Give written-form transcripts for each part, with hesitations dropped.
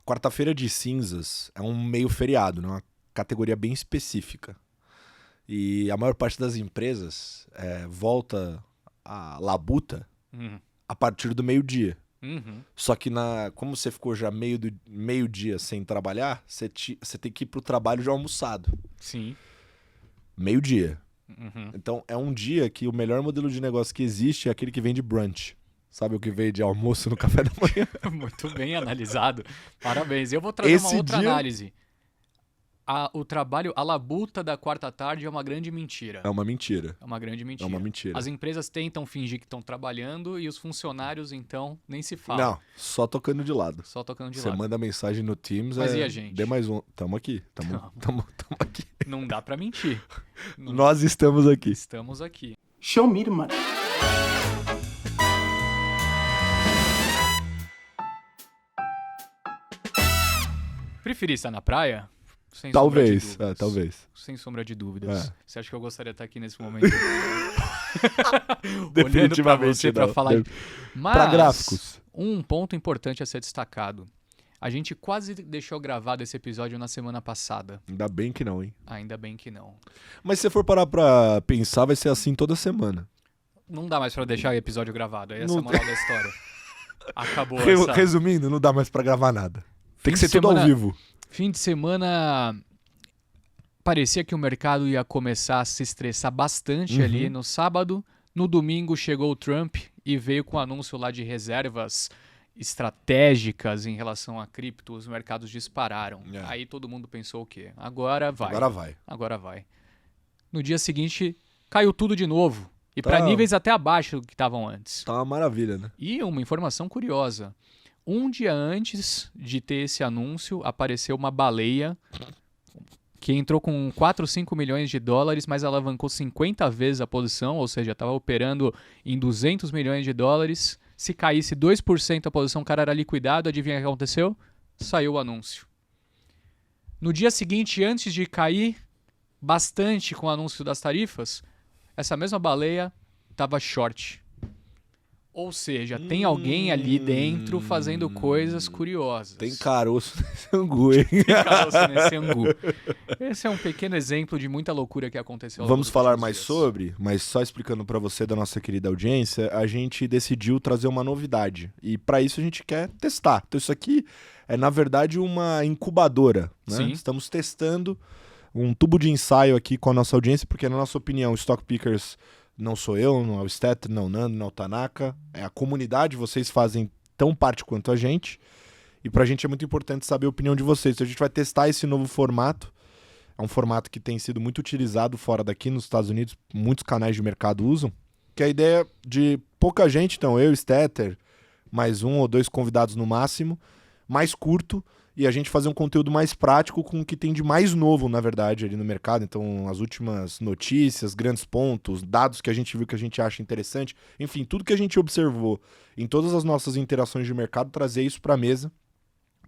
quarta-feira de cinzas é um meio feriado, né? Uma categoria bem específica. E a maior parte das empresas volta a labuta a partir do meio-dia. Só que como você ficou já meio-dia sem trabalhar, você tem que ir pro trabalho já almoçado. Sim. Meio-dia. Então é um dia que o melhor modelo de negócio que existe é aquele que vende brunch. Sabe o que vem de almoço no café da manhã? Muito bem analisado. Parabéns. Eu vou trazer uma outra análise. O trabalho, a labuta da quarta tarde é uma grande mentira. É uma mentira. É uma grande mentira. É uma mentira. As empresas tentam fingir que estão trabalhando e os funcionários, então, nem se falam. Não, só tocando de lado. Só tocando de lado. Você manda mensagem no Teams. Mas e a gente? Dê mais um. Tamo aqui. Tamo aqui. Não dá pra mentir. Nós estamos aqui. Estamos aqui. Show me, mano. Preferir estar na praia? Sem talvez, talvez. Sem sombra de dúvidas. Você acha que eu gostaria de estar aqui nesse momento? Definitivamente olhando pra você pra falar. Mas, pra gráficos. Um ponto importante a ser destacado. A gente quase deixou gravado esse episódio na semana passada. Ainda bem que não, hein? Ainda bem que não. Mas se você for parar pra pensar, vai ser assim toda semana. Não dá mais pra deixar o episódio gravado. Essa é a moral da história. Acabou Resumindo, não dá mais pra gravar nada. Tem que ser tudo ao vivo. Fim de semana, parecia que o mercado ia começar a se estressar bastante ali no sábado. No domingo chegou o Trump e veio com o anúncio lá de reservas estratégicas em relação a cripto. Os mercados dispararam. Aí todo mundo pensou o quê? Agora vai. No dia seguinte, caiu tudo de novo. E para níveis até abaixo do que estavam antes. Tá uma maravilha, né? E uma informação curiosa. Um dia antes de ter esse anúncio, apareceu uma baleia que entrou com 4 ou 5 milhões de dólares, mas alavancou 50 vezes a posição, ou seja, estava operando em 200 milhões de dólares. Se caísse 2% a posição, o cara era liquidado. Adivinha o que aconteceu? Saiu o anúncio. No dia seguinte, antes de cair bastante com o anúncio das tarifas, essa mesma baleia estava short. Ou seja, tem alguém ali dentro fazendo coisas curiosas. Tem caroço nesse angu, hein? Tem caroço nesse angu. Esse é um pequeno exemplo de muita loucura que aconteceu. Vamos falar mais sobre, mas só explicando para você da nossa querida audiência, a gente decidiu trazer uma novidade. E para isso a gente quer testar. Então isso aqui é, na verdade, uma incubadora, né? Sim. Estamos testando um tubo de ensaio aqui com a nossa audiência, porque na nossa opinião, o Stock Pickers... Não sou eu, não é o Stetter, não é o Nando, não é o Tanaka. É a comunidade, vocês fazem tão parte quanto a gente. E pra gente é muito importante saber a opinião de vocês. Então a gente vai testar esse novo formato. É um formato que tem sido muito utilizado fora daqui, nos Estados Unidos. Muitos canais de mercado usam. Que é a ideia de pouca gente, então eu, Stetter, mais 1 ou 2 convidados no máximo, mais curto. E a gente fazer um conteúdo mais prático com o que tem de mais novo, na verdade, ali no mercado. Então, as últimas notícias, grandes pontos, dados que a gente viu que a gente acha interessante. Enfim, tudo que a gente observou em todas as nossas interações de mercado, trazer isso para a mesa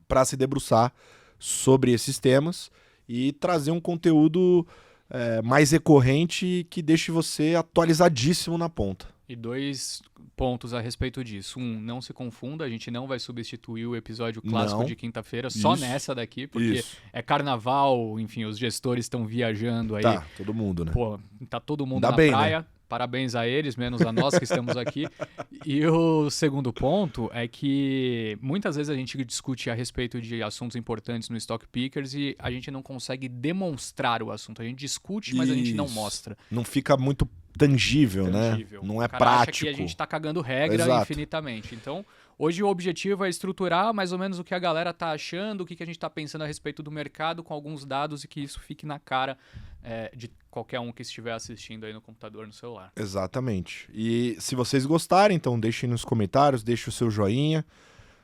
para se debruçar sobre esses temas e trazer um conteúdo mais recorrente que deixe você atualizadíssimo na ponta. E 2 pontos a respeito disso. Não se confunda, a gente não vai substituir o episódio clássico de quinta-feira só nessa daqui, porque é carnaval, enfim, os gestores estão viajando aí. Tá, todo mundo, né? Pô, tá todo mundo na praia. Né? Parabéns a eles, menos a nós que estamos aqui. E o segundo ponto é que muitas vezes a gente discute a respeito de assuntos importantes no Stock Pickers e a gente não consegue demonstrar o assunto. A gente discute, mas a gente não mostra. Não fica muito tangível, né? Não é prático. Acha que a gente tá cagando regra infinitamente. Então, hoje o objetivo é estruturar mais ou menos o que a galera tá achando, o que a gente tá pensando a respeito do mercado com alguns dados e que isso fique na cara de qualquer um que estiver assistindo aí no computador, no celular. Exatamente. E se vocês gostarem, então deixem nos comentários, deixem o seu joinha.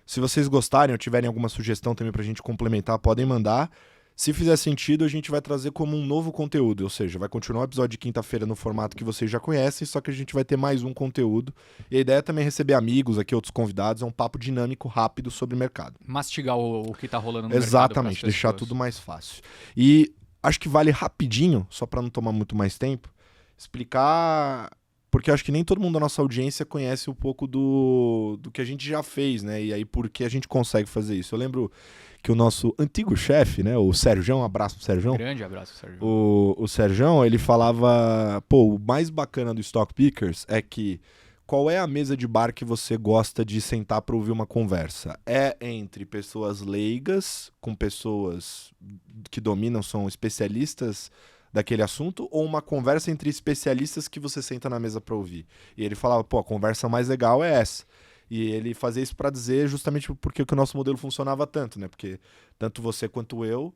Se vocês gostarem ou tiverem alguma sugestão também pra gente complementar, podem mandar. Se fizer sentido, a gente vai trazer como um novo conteúdo, ou seja, vai continuar o episódio de quinta-feira no formato que vocês já conhecem, só que a gente vai ter mais um conteúdo. E a ideia é também receber amigos aqui, outros convidados, é um papo dinâmico, rápido sobre o mercado. Mastigar o que tá rolando no mercado. Exatamente, deixar tudo mais fácil. E acho que vale rapidinho, só para não tomar muito mais tempo, explicar porque eu acho que nem todo mundo da nossa audiência conhece um pouco do que a gente já fez, né? E aí por que a gente consegue fazer isso. Eu lembro que o nosso antigo chefe, né, o Sérgio, um abraço pro Sérgio. Grande abraço, Sérgio. O Sérgio, ele falava, pô, o mais bacana do Stock Pickers é que qual é a mesa de bar que você gosta de sentar para ouvir uma conversa? É entre pessoas leigas, com pessoas que dominam, são especialistas daquele assunto, ou uma conversa entre especialistas que você senta na mesa para ouvir? E ele falava, pô, a conversa mais legal é essa. E ele fazia isso para dizer justamente porque que o nosso modelo funcionava tanto, né? Porque tanto você quanto eu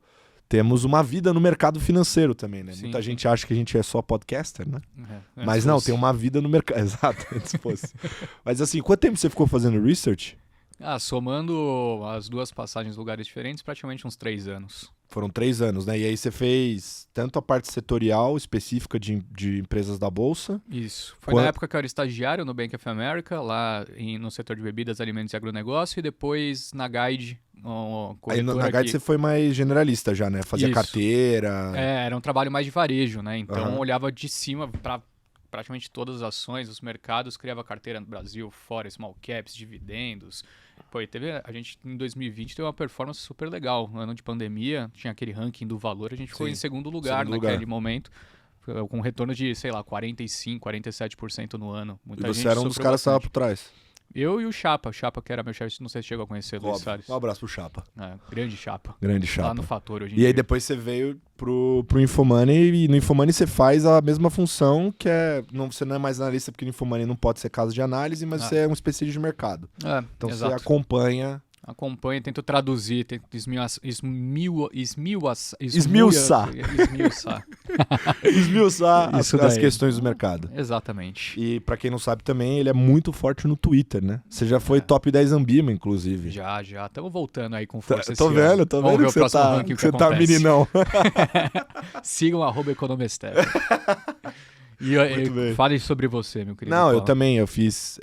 temos uma vida no mercado financeiro também, né? Sim, Muita sim. gente acha que a gente é só podcaster, né? É, Mas não, tem uma vida no mercado. Exato, antes fosse. Mas assim, quanto tempo você ficou fazendo research? Somando as duas passagens em lugares diferentes, praticamente uns 3 anos. Foram 3 anos, né? E aí você fez tanto a parte setorial específica de empresas da Bolsa. Isso. Foi na época que eu era estagiário no Bank of America, lá no setor de bebidas, alimentos e agronegócio, e depois na Guide, Aí na Guide você foi mais generalista já, né? Fazia Isso. carteira. Era um trabalho mais de varejo, né? Então Aham. olhava de cima para praticamente todas as ações, os mercados, criava carteira no Brasil, fora small caps, dividendos. Pô, e a gente em 2020 teve uma performance super legal. No ano de pandemia, tinha aquele ranking do valor, a gente ficou Sim, em segundo lugar segundo naquele lugar. momento, com um retorno de, sei lá, 45%, 47% no ano. E Muita você gente era um dos sofreu caras que estava bastante. por trás. Eu e o Chapa, que era meu chefe, não sei se chegou a conhecer, Luiz Óbvio. Salles. Um abraço pro Chapa. Grande Chapa. Grande Lá Chapa. no Fator hoje em E aí dia. depois você veio pro Infomoney, e no Infomoney você faz a mesma função, que é, você não é mais analista, porque no Infomoney não pode ser caso de análise, mas você é um especialista de mercado. Então exato. você acompanha... Acompanha, tento traduzir, tento esmiuçar. Esmiuçar. Esmiuçar Isso as daí. questões do mercado. Exatamente. E pra quem não sabe também, ele é muito forte no Twitter, né? Você já foi top 10 Ambima, inclusive. Já. Estamos voltando aí com força esse Tô ano. vendo Vamos ver que o próximo ranking que que você tá acontece. meninão. Sigam @economestep. E Muito bem. fale sobre você, meu querido. Não, eu Paulo. também, eu fiz...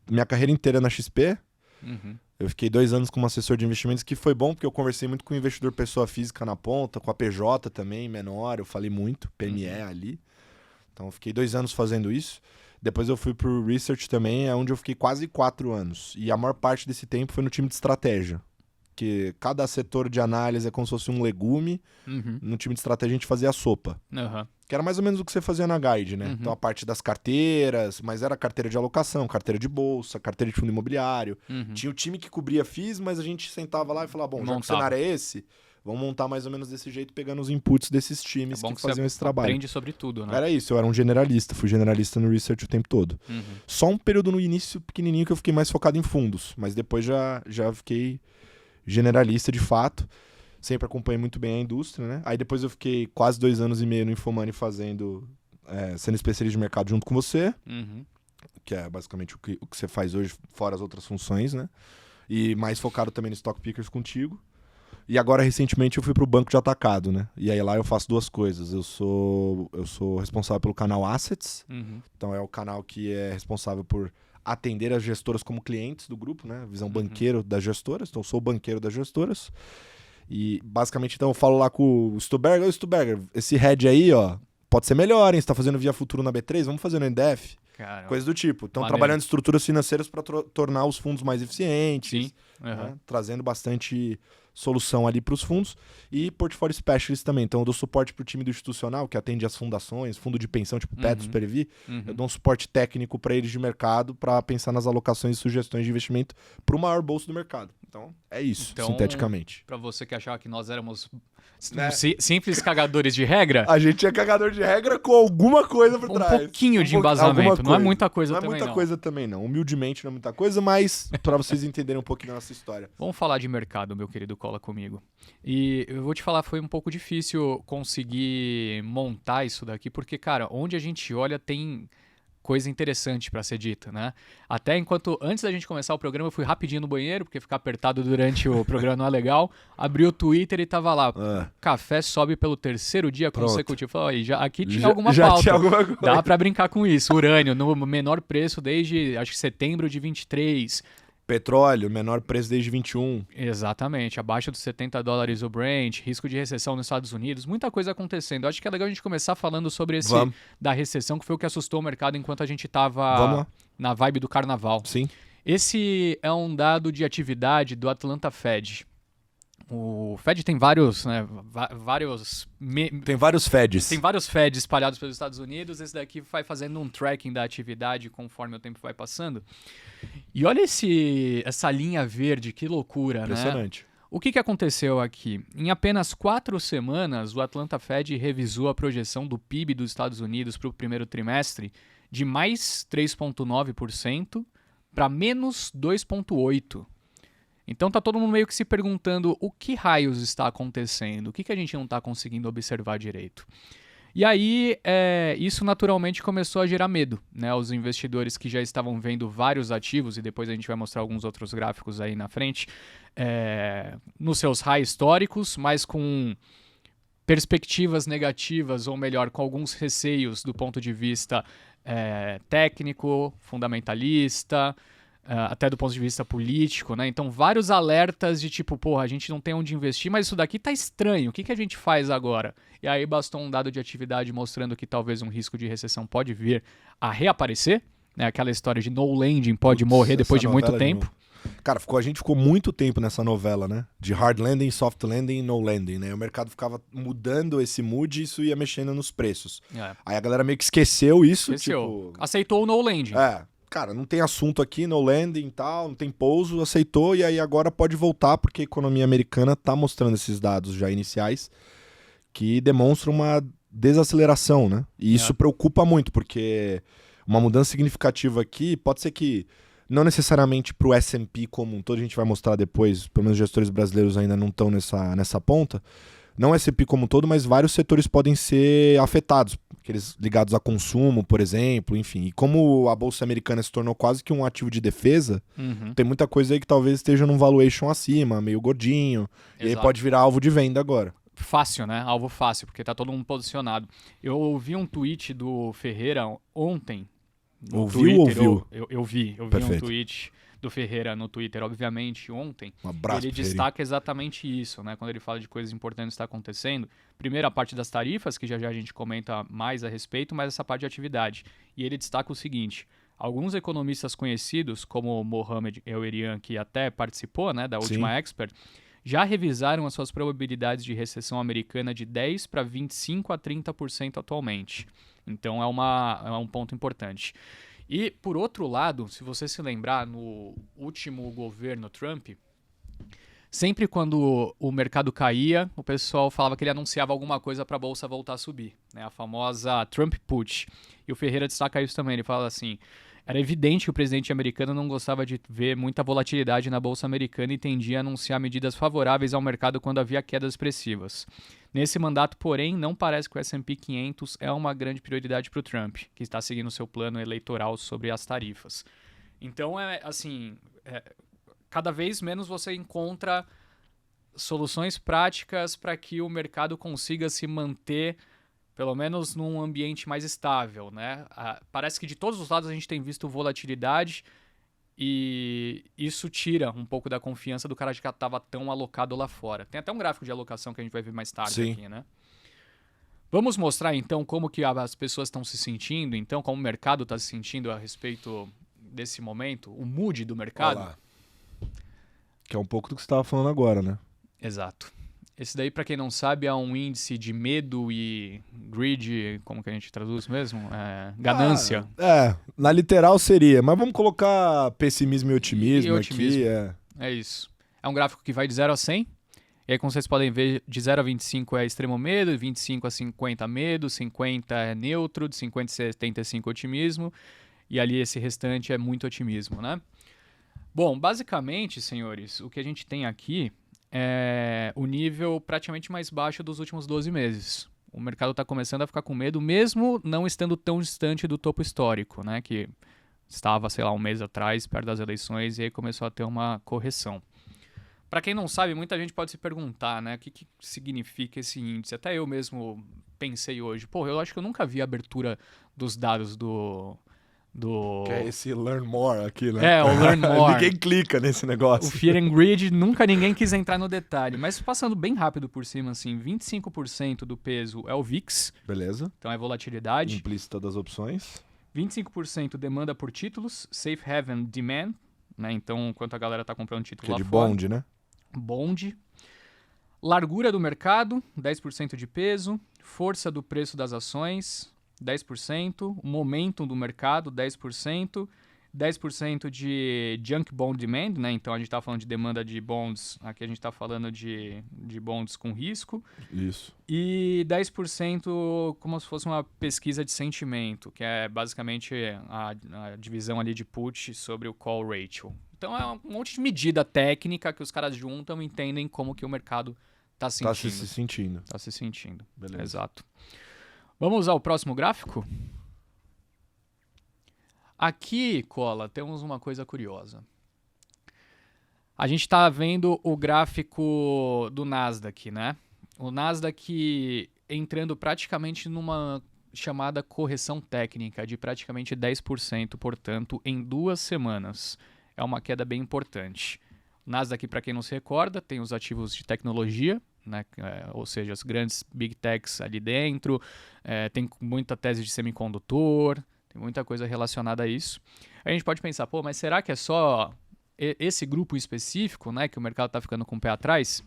minha carreira inteira na XP, Uhum. eu fiquei 2 anos como assessor de investimentos, que foi bom, porque eu conversei muito com o investidor pessoa física na ponta, com a PJ também, menor, eu falei muito, PME ali. Então eu fiquei 2 anos fazendo isso. Depois eu fui pro Research também, onde eu fiquei quase 4 anos. E a maior parte desse tempo foi no time de estratégia. Que cada setor de análise é como se fosse um legume. Uhum. No time de estratégia a gente fazia a sopa. Aham. Que era mais ou menos o que você fazia na Guide, né? Uhum. Então a parte das carteiras, mas era carteira de alocação, carteira de bolsa, carteira de fundo imobiliário. Uhum. Tinha o time que cobria FIIs, mas a gente sentava lá e falava, bom, já que o Montava. cenário é esse, vamos montar mais ou menos desse jeito, pegando os inputs desses É times bom que que você faziam esse trabalho. aprende sobre tudo, né? Era isso, eu era um generalista, fui generalista no Research o tempo todo. Uhum. Só um período no início pequenininho que eu fiquei mais focado em fundos, mas depois já fiquei generalista de fato. Sempre acompanhei muito bem a indústria, né? Aí depois eu fiquei quase 2 anos e meio no Infomoney sendo especialista de mercado junto com você, Uhum. que é basicamente o que você faz hoje, fora as outras funções, né? E mais focado também no Stock Pickers contigo. E agora, recentemente, eu fui pro banco de atacado, né? E aí lá eu faço 2 coisas. Eu sou responsável pelo canal Assets, Uhum. então é o canal que é responsável por atender as gestoras como clientes do grupo, né? Visão banqueiro das gestoras, então eu sou o banqueiro das gestoras. E basicamente, então, eu falo lá com o Stuberger, Stuberger, esse hedge aí, ó, pode ser melhor, hein? Você tá fazendo via futuro na B3, vamos fazer no NDF? Cara, Coisa do tipo. Então, Maneiro. trabalhando estruturas financeiras para tornar os fundos mais eficientes, sim. né? Uhum. Trazendo bastante solução ali para os fundos. E portfólio specialist também. Então, eu dou suporte para o time do institucional, que atende as fundações, fundo de pensão, tipo Petro, Uhum. Supervi. Uhum. Eu dou um suporte técnico para eles de mercado, para pensar nas alocações e sugestões de investimento para o maior bolso do mercado. Então, é isso, Então, sinteticamente. Pra você que achava que nós éramos Né? simples cagadores de regra, A gente é cagador de regra com alguma coisa por um trás. pouquinho de alguma embasamento. Não é coisa. muita coisa Não é também, muita não. coisa também, não. Humildemente não é muita coisa, mas para vocês entenderem um pouquinho da nossa história. Vamos falar de mercado, meu querido, cola comigo. E eu vou te falar, foi um pouco difícil conseguir montar isso daqui, porque, cara, onde a gente olha tem coisa interessante pra ser dita, né? Até antes da gente começar o programa, eu fui rapidinho no banheiro, porque ficar apertado durante o programa não é legal. Abri o Twitter e tava lá, café sobe pelo 3º dia Pronto. consecutivo. Falei, aqui tinha Já- alguma já pauta. tinha alguma coisa. Dá pra brincar com isso. Urânio no menor preço desde, acho que setembro de 23. Petróleo, menor preço desde 21. Exatamente, abaixo dos $70 o Brent, risco de recessão nos Estados Unidos, muita coisa acontecendo. Eu acho que é legal a gente começar falando sobre esse Vamos. da recessão, que foi o que assustou o mercado enquanto a gente Vamos estava lá. na vibe do carnaval. Sim. Esse é um dado de atividade do Atlanta Fed. O Fed tem vários, né, Tem vários Feds. tem vários Feds espalhados pelos Estados Unidos. Esse daqui vai fazendo um tracking da atividade conforme o tempo vai passando. E olha essa linha verde, que loucura, né? Impressionante. O que aconteceu aqui? Em apenas 4 semanas, o Atlanta Fed revisou a projeção do PIB dos Estados Unidos para o primeiro trimestre de mais 3,9% para menos 2,8%. Então tá todo mundo meio que se perguntando o que raios está acontecendo, o que a gente não está conseguindo observar direito. E aí, isso naturalmente começou a gerar medo, né? Os investidores que já estavam vendo vários ativos, e depois a gente vai mostrar alguns outros gráficos aí na frente, nos seus highs históricos, mas com perspectivas negativas, ou melhor, com alguns receios do ponto de vista técnico, fundamentalista, até do ponto de vista político, né? Então, vários alertas de tipo, porra, a gente não tem onde investir, mas isso daqui tá estranho, o que a gente faz agora? E aí bastou um dado de atividade mostrando que talvez um risco de recessão pode vir a reaparecer, né? Aquela história de no lending pode morrer depois de muito tempo. Cara, a gente ficou muito tempo nessa novela, né? De hard landing, soft landing e no landing, né? O mercado ficava mudando esse mood e isso ia mexendo nos preços. Aí a galera meio que esqueceu isso. Tipo... Aceitou o no landing. Cara, não tem assunto aqui, no landing e tal, não tem pouso, aceitou, e aí agora pode voltar, porque a economia americana tá mostrando esses dados já iniciais que demonstram uma desaceleração, né? E isso preocupa muito, porque uma mudança significativa aqui pode ser que, não necessariamente pro S&P como um todo, a gente vai mostrar depois, pelo menos os gestores brasileiros ainda não estão nessa ponta, não o S&P como um todo, mas vários setores podem ser afetados, aqueles ligados a consumo, por exemplo, enfim. E como a Bolsa Americana se tornou quase que um ativo de defesa, tem muita coisa aí que talvez esteja num valuation acima, meio gordinho, e aí pode virar alvo de venda agora. Fácil, né? Alvo fácil, porque tá todo mundo posicionado. Eu ouvi um tweet do Ferreira ontem. Ouviu? Eu vi um tweet do Ferreira no Twitter, obviamente, ontem. Um abraço, ele destaca exatamente isso, né? Quando ele fala de coisas importantes que está acontecendo. Primeiro, a parte das tarifas, que já a gente comenta mais a respeito, mas essa parte de atividade. E ele destaca o seguinte: alguns economistas conhecidos, como Mohamed El-Erian, que até participou, né, da última Expert, já revisaram as suas probabilidades de recessão americana de 10% para 25% a 30% atualmente. Então é um ponto importante. E, por outro lado, se você se lembrar, no último governo Trump, sempre quando o mercado caía, o pessoal falava que ele anunciava alguma coisa para a bolsa voltar a subir, né? A famosa Trump Put. E o Ferreira destaca isso também, ele fala assim: era evidente que o presidente americano não gostava de ver muita volatilidade na bolsa americana e tendia a anunciar medidas favoráveis ao mercado quando havia quedas expressivas. Nesse mandato, porém, não parece que o S&P 500 é uma grande prioridade para o Trump, que está seguindo seu plano eleitoral sobre as tarifas. Então, cada vez menos você encontra soluções práticas para que o mercado consiga se manter, pelo menos num ambiente mais estável, né? Parece que de todos os lados a gente tem visto volatilidade e isso tira um pouco da confiança do cara que estava tão alocado lá fora. Tem até um gráfico de alocação que a gente vai ver mais tarde aqui, né? Vamos mostrar então como que as pessoas estão se sentindo, então como o mercado está se sentindo a respeito desse momento, o mood do mercado. Olá. Que é um pouco do que você estava falando agora, né? Exato. Esse daí, para quem não sabe, é um índice de medo e greed, como que a gente traduz mesmo? Ganância. Na literal seria, mas vamos colocar pessimismo e otimismo aqui. É isso. É um gráfico que vai de 0 a 100, e aí como vocês podem ver, de 0 a 25 é extremo medo, de 25 a 50 medo, 50 é neutro, de 50 a 75 otimismo, e ali esse restante é muito otimismo, né? Bom, basicamente, senhores, o que a gente tem aqui é o nível praticamente mais baixo dos últimos 12 meses. O mercado está começando a ficar com medo, mesmo não estando tão distante do topo histórico, né? Que estava, sei lá, um mês atrás, perto das eleições, e aí começou a ter uma correção. Para quem não sabe, muita gente pode se perguntar, né? O que significa esse índice? Até eu mesmo pensei hoje. Pô, eu acho que eu nunca vi a abertura dos dados do Que é esse Learn More aqui, né? O Learn More. Ninguém clica nesse negócio. O Fear and Greed, nunca ninguém quis entrar no detalhe. Mas passando bem rápido por cima, assim, 25% do peso é o VIX. Beleza. Então é volatilidade. Implícita das opções. 25% demanda por títulos. Safe Haven Demand. Né? Então, enquanto a galera tá comprando título lá de fora. bond, né? Bond. Largura do mercado, 10% de peso. Força do preço das ações, 10%. Momentum do mercado, 10%. 10% de junk bond demand, né? Então a gente está falando de demanda de bonds, aqui a gente está falando de bonds com risco. Isso. E 10% como se fosse uma pesquisa de sentimento, que é basicamente a divisão ali de put sobre o call ratio. Então é um monte de medida técnica que os caras juntam e entendem como que o mercado está sentindo. Está se sentindo. Beleza. Exato. Vamos usar o próximo gráfico? Aqui, Cola, temos uma coisa curiosa. A gente está vendo o gráfico do Nasdaq, né? O Nasdaq entrando praticamente numa chamada correção técnica de praticamente 10%, portanto, em 2 semanas. É uma queda bem importante. O Nasdaq, para quem não se recorda, tem os ativos de tecnologia, né? Ou seja, as grandes big techs ali dentro, tem muita tese de semicondutor, tem muita coisa relacionada a isso. A gente pode pensar, pô, mas será que é só esse grupo específico, né, que o mercado está ficando com o pé atrás?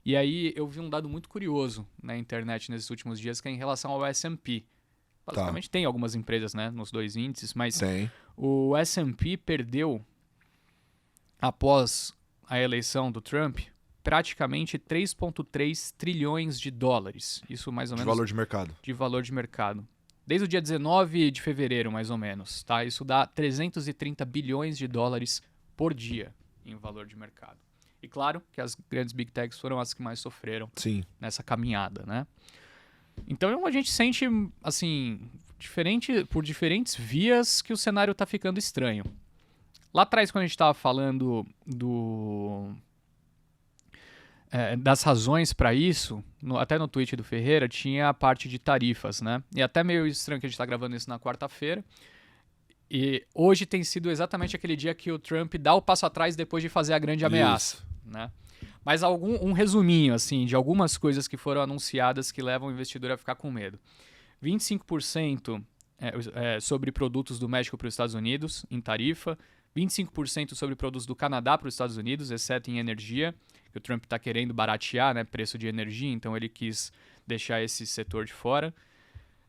E aí eu vi um dado muito curioso na internet nesses últimos dias, que é em relação ao S&P. Basicamente tem algumas empresas, né, nos 2 índices, mas o S&P perdeu, após a eleição do Trump, praticamente 3,3 trilhões de dólares. Isso mais ou menos... De valor de mercado. De valor de mercado. Desde o dia 19 de fevereiro, mais ou menos. Tá? Isso dá 330 bilhões de dólares por dia em valor de mercado. E claro que as grandes big techs foram as que mais sofreram nessa caminhada, né? Então a gente sente, assim, por diferentes vias que o cenário está ficando estranho. Lá atrás, quando a gente estava falando das razões para isso, até no tweet do Ferreira, tinha a parte de tarifas, né? E até meio estranho que a gente está gravando isso na quarta-feira. E hoje tem sido exatamente aquele dia que o Trump dá o passo atrás depois de fazer a grande ameaça, né? Mas um resuminho, assim, de algumas coisas que foram anunciadas que levam o investidor a ficar com medo. 25% sobre produtos do México para os Estados Unidos, em tarifa. 25% sobre produtos do Canadá para os Estados Unidos, exceto em energia, que o Trump está querendo baratear, né, preço de energia, então ele quis deixar esse setor de fora.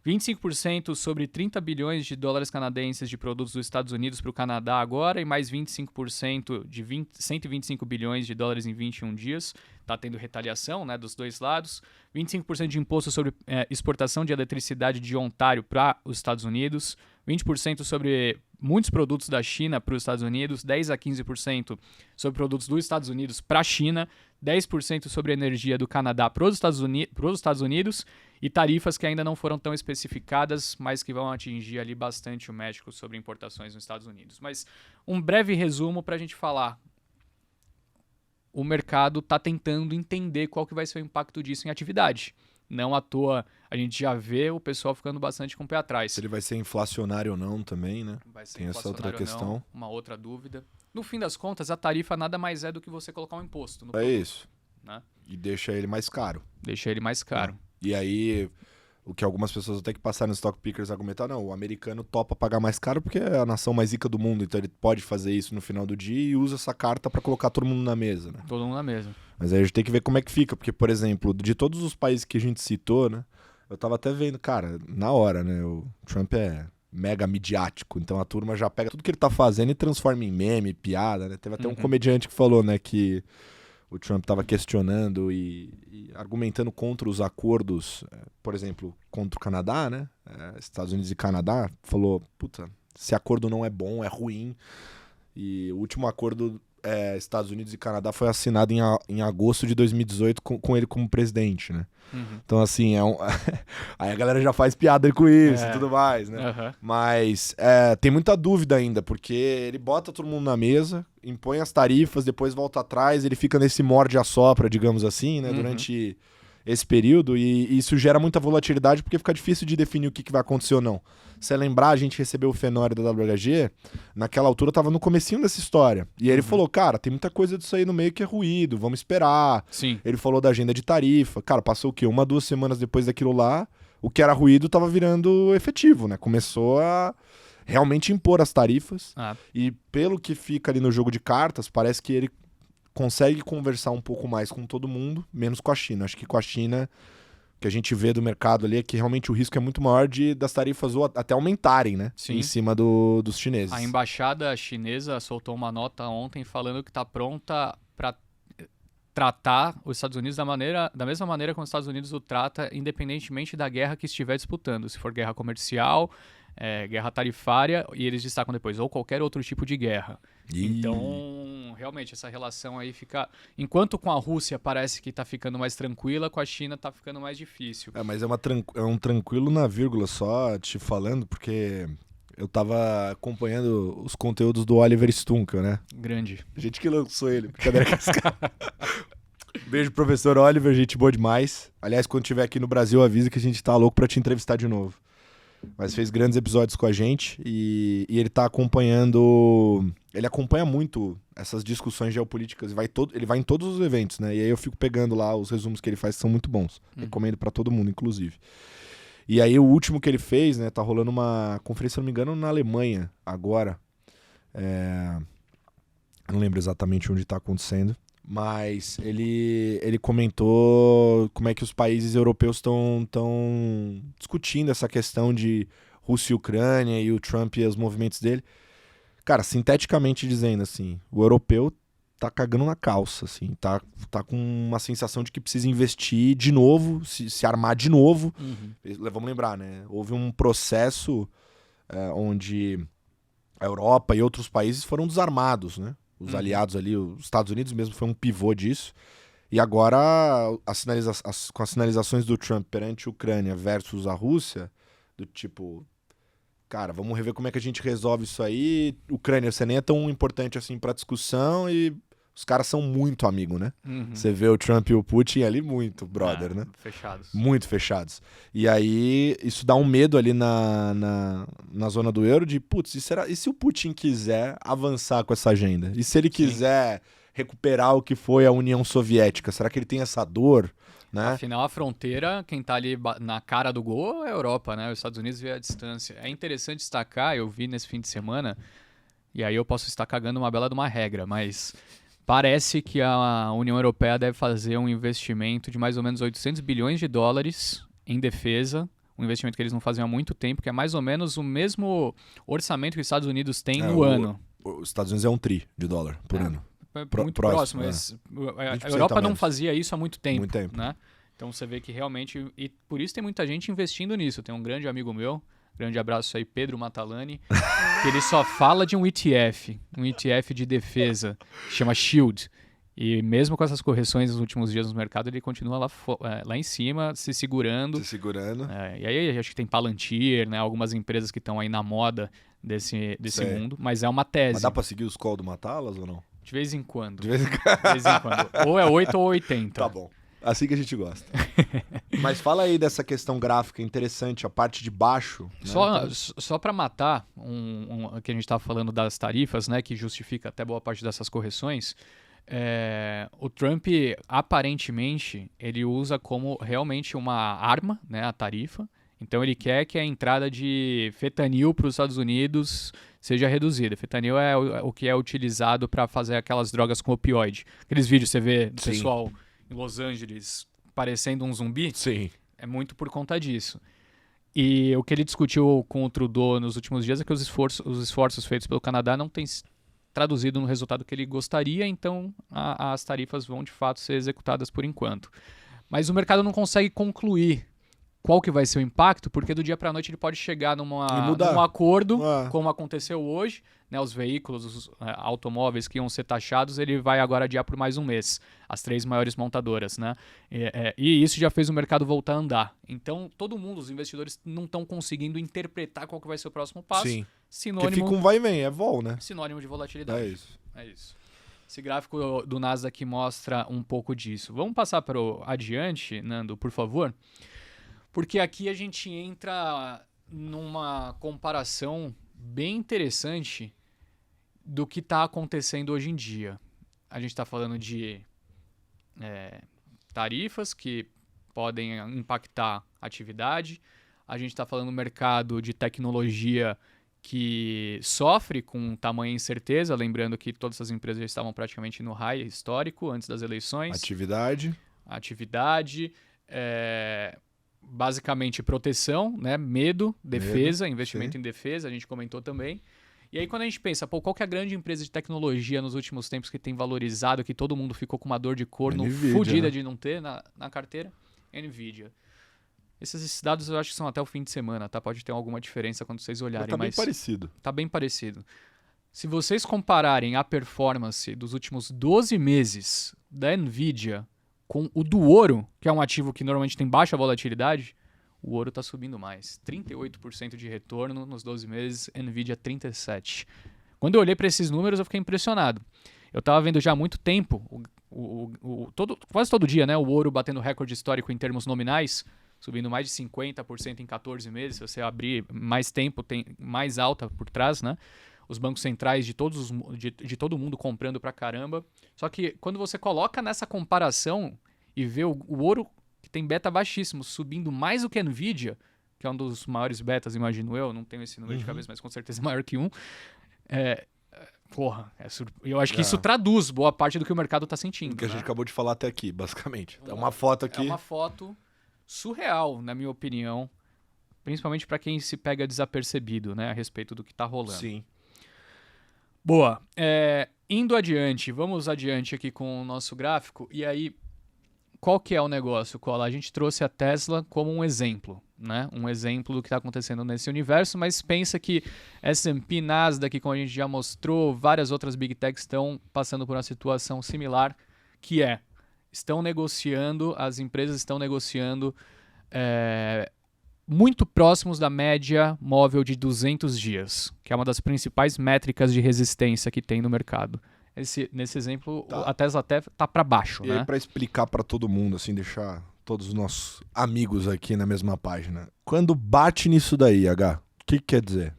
25% sobre 30 bilhões de dólares canadenses de produtos dos Estados Unidos para o Canadá agora e mais 25% de 125 bilhões de dólares em 21 dias. Está tendo retaliação, né, dos dois lados. 25% de imposto sobre exportação de eletricidade de Ontário para os Estados Unidos. 20% sobre muitos produtos da China para os Estados Unidos. 10 a 15% sobre produtos dos Estados Unidos para a China. 10% sobre energia do Canadá para os Estados Unidos. E tarifas que ainda não foram tão especificadas, mas que vão atingir ali bastante o México sobre importações nos Estados Unidos. Mas um breve resumo para a gente falar. O mercado está tentando entender qual que vai ser o impacto disso em atividade. Não à toa, a gente já vê o pessoal ficando bastante com o pé atrás. Se ele vai ser inflacionário ou não também, né? Vai ser tem essa outra questão. Não, uma outra dúvida. No fim das contas, a tarifa nada mais é do que você colocar um imposto no produto. É isso. Né? E deixa ele mais caro. Deixa ele mais caro. E aí, o que algumas pessoas até que passaram no Stock Pickers argumentar, não, o americano topa pagar mais caro porque é a nação mais rica do mundo, então ele pode fazer isso no final do dia e usa essa carta para colocar todo mundo na mesa, né? Todo mundo na mesa. Mas aí a gente tem que ver como é que fica, porque, por exemplo, de todos os países que a gente citou, né, eu tava até vendo, cara, na hora, né, o Trump é mega midiático, então a turma já pega tudo que ele tá fazendo e transforma em meme, piada, né? Teve até um comediante que falou, né, que o Trump estava questionando e argumentando contra os acordos, por exemplo, contra o Canadá, né? Estados Unidos e Canadá, falou, puta, esse acordo não é bom, é ruim. E o último acordo Estados Unidos e Canadá foi assinado em agosto de 2018 com ele como presidente, né? Então, assim, aí a galera já faz piada com isso e tudo mais, né? Mas tem muita dúvida ainda, porque ele bota todo mundo na mesa, impõe as tarifas, depois volta atrás, ele fica nesse morde-a-sopra, digamos assim, né? Durante esse período e isso gera muita volatilidade porque fica difícil de definir o que vai acontecer ou não. Se lembrar, a gente recebeu o Fenório da WHG, naquela altura tava no comecinho dessa história. E aí ele falou, cara, tem muita coisa disso aí no meio que é ruído, vamos esperar. Sim. Ele falou da agenda de tarifa. Cara, passou o quê? 1, 2 semanas depois daquilo lá, o que era ruído tava virando efetivo, né? Começou a realmente impor as tarifas. E pelo que fica ali no jogo de cartas, parece que ele consegue conversar um pouco mais com todo mundo, menos com a China. Acho que com a China, o que a gente vê do mercado ali é que realmente o risco é muito maior das tarifas ou até aumentarem, né? Sim. Em cima dos chineses. A embaixada chinesa soltou uma nota ontem falando que está pronta para tratar os Estados Unidos da mesma maneira como os Estados Unidos o trata, independentemente da guerra que estiver disputando. Se for guerra comercial, guerra tarifária, e eles destacam depois, ou qualquer outro tipo de guerra. Então, realmente, essa relação aí fica... Enquanto com a Rússia parece que está ficando mais tranquila, com a China está ficando mais difícil. Mas é um tranquilo na vírgula só, te falando, porque eu tava acompanhando os conteúdos do Oliver Stunkel, né? Grande. Gente que lançou ele. Brincadeira com esse cara. Beijo, professor Oliver, gente boa demais. Aliás, quando estiver aqui no Brasil, avisa que a gente tá louco pra te entrevistar de novo. Mas fez grandes episódios com a gente e ele tá acompanhando... Ele acompanha muito essas discussões geopolíticas. Ele vai em todos os eventos, né? E aí eu fico pegando lá os resumos que ele faz, que são muito bons. Recomendo pra todo mundo, inclusive. E aí o último que ele fez, né? Tá rolando uma conferência, se não me engano, na Alemanha, agora. Eu não lembro exatamente onde tá acontecendo. Mas ele comentou como é que os países europeus estão discutindo essa questão de Rússia e Ucrânia e o Trump e os movimentos dele. Cara, sinteticamente dizendo assim, o europeu tá cagando na calça, assim, tá com uma sensação de que precisa investir de novo, se armar de novo. Vamos lembrar, né? Houve um processo onde a Europa e outros países foram desarmados, né? Os aliados ali, os Estados Unidos mesmo foi um pivô disso. E agora, com as sinalizações do Trump perante a Ucrânia versus a Rússia, do tipo, cara, vamos rever como é que a gente resolve isso aí. Ucrânia, você nem é tão importante assim pra discussão e os caras são muito amigos, né? Você vê o Trump e o Putin ali muito, brother, né? Fechados. Muito fechados. E aí, isso dá um medo ali na zona do euro de, putz, e se o Putin quiser avançar com essa agenda? E se ele quiser recuperar o que foi a União Soviética? Será que ele tem essa dor? Né? Afinal, a fronteira, quem tá ali na cara do gol é a Europa, né? Os Estados Unidos vê a distância. É interessante destacar, eu vi nesse fim de semana, e aí eu posso estar cagando uma bela de uma regra, mas... Parece que a União Europeia deve fazer um investimento de mais ou menos 800 bilhões de dólares em defesa, um investimento que eles não faziam há muito tempo, que é mais ou menos o mesmo orçamento que os Estados Unidos têm no ano. Os Estados Unidos é $1 trilhão por ano. Muito próximo. Mas a Europa não fazia isso há muito tempo. Muito tempo. Né? Então você vê que realmente... E por isso tem muita gente investindo nisso. Tem um grande amigo meu, grande abraço aí, Pedro Matalani, que ele só fala de um ETF de defesa, que chama Shield. E mesmo com essas correções nos últimos dias no mercado, ele continua lá em cima, se segurando. E aí acho que tem Palantir, né, algumas empresas que estão aí na moda desse mundo, mas é uma tese. Mas dá pra seguir os calls do Matalas ou não? De vez em quando. De vez em quando. Ou é 8 ou 80. Tá bom. Assim que a gente gosta. Mas fala aí dessa questão gráfica interessante, a parte de baixo. Né? Só para matar que a gente estava falando das tarifas, né, que justifica até boa parte dessas correções, o Trump, aparentemente, ele usa como realmente uma arma, né, a tarifa. Então ele quer que a entrada de fentanil para os Estados Unidos seja reduzida. Fentanil é o que é utilizado para fazer aquelas drogas com opioide. Aqueles vídeos que você vê do pessoal... em Los Angeles, parecendo um zumbi, Sim. É muito por conta disso. E o que ele discutiu com o Trudeau nos últimos dias é que os esforços feitos pelo Canadá não têm traduzido no resultado que ele gostaria, então as tarifas vão de fato ser executadas por enquanto. Mas o mercado não consegue concluir qual que vai ser o impacto, porque do dia para a noite ele pode chegar num acordo, como aconteceu hoje, né, os veículos, os automóveis que iam ser taxados, ele vai agora adiar por mais um mês, as 3 maiores montadoras, né? E isso já fez o mercado voltar a andar. Então, todo mundo, os investidores, não estão conseguindo interpretar qual que vai ser o próximo passo. Sim. Sinônimo, porque fica um vai e vem, é vol, né? Sinônimo de volatilidade. É isso. Esse gráfico do Nasdaq mostra um pouco disso. Vamos passar para o adiante, Nando, por favor? Porque aqui a gente entra numa comparação bem interessante do que está acontecendo hoje em dia. A gente está falando de tarifas que podem impactar a atividade. A gente está falando do mercado de tecnologia que sofre com tamanha incerteza, lembrando que todas as empresas já estavam praticamente no high histórico antes das eleições. Atividade, basicamente proteção, né? Medo, defesa, investimento em defesa, a gente comentou também. E aí quando a gente pensa, qual que é a grande empresa de tecnologia nos últimos tempos que tem valorizado, que todo mundo ficou com uma dor de corno fodida, né, de não ter na carteira? NVIDIA. Esses dados eu acho que são até o fim de semana, tá? Pode ter alguma diferença quando vocês olharem. Tá bem parecido. Tá bem parecido. Se vocês compararem a performance dos últimos 12 meses da NVIDIA com o do ouro, que é um ativo que normalmente tem baixa volatilidade, o ouro está subindo mais. 38% de retorno nos 12 meses, NVIDIA 37%. Quando eu olhei para esses números, eu fiquei impressionado. Eu estava vendo já há muito tempo, quase todo dia, né, o ouro batendo recorde histórico em termos nominais, subindo mais de 50% em 14 meses. Se você abrir mais tempo, tem mais alta por trás, né? Os bancos centrais de todo mundo comprando pra caramba. Só que quando você coloca nessa comparação e vê o ouro, que tem beta baixíssimo, subindo mais do que a NVIDIA, que é um dos maiores betas, imagino eu, não tenho esse número de cabeça, mas com certeza é maior que um. Eu acho que isso traduz boa parte do que o mercado está sentindo. O que a né? gente acabou de falar até aqui, basicamente. É uma foto aqui. É uma foto surreal, na minha opinião, principalmente para quem se pega desapercebido, né, a respeito do que está rolando. Sim. Boa. Indo adiante, vamos adiante aqui com o nosso gráfico. E aí, qual que é o negócio, Cola? A gente trouxe a Tesla como um exemplo, né? Um exemplo do que está acontecendo nesse universo, mas pensa que S&P, Nasdaq, como a gente já mostrou, várias outras Big Techs estão passando por uma situação similar, que as empresas estão negociando muito próximos da média móvel de 200 dias, que é uma das principais métricas de resistência que tem no mercado. Nesse exemplo, a Tesla até está para baixo. E né? aí, para explicar para todo mundo, assim, deixar todos os nossos amigos aqui na mesma página. Quando bate nisso daí, H, o que quer dizer?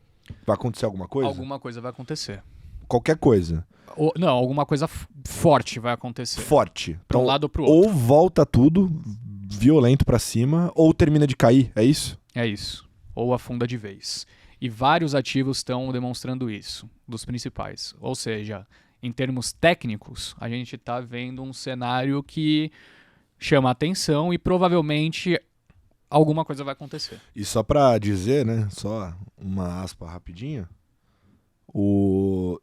Vai acontecer alguma coisa? Alguma coisa vai acontecer. Qualquer coisa. Não, alguma coisa forte vai acontecer. Forte. Para um lado ou para o outro. Ou volta tudo violento para cima, ou termina de cair, é isso? É isso. Ou afunda de vez. E vários ativos estão demonstrando isso, dos principais. Ou seja, em termos técnicos, a gente está vendo um cenário que chama atenção e provavelmente alguma coisa vai acontecer. E só para dizer, né, só uma aspa rapidinho,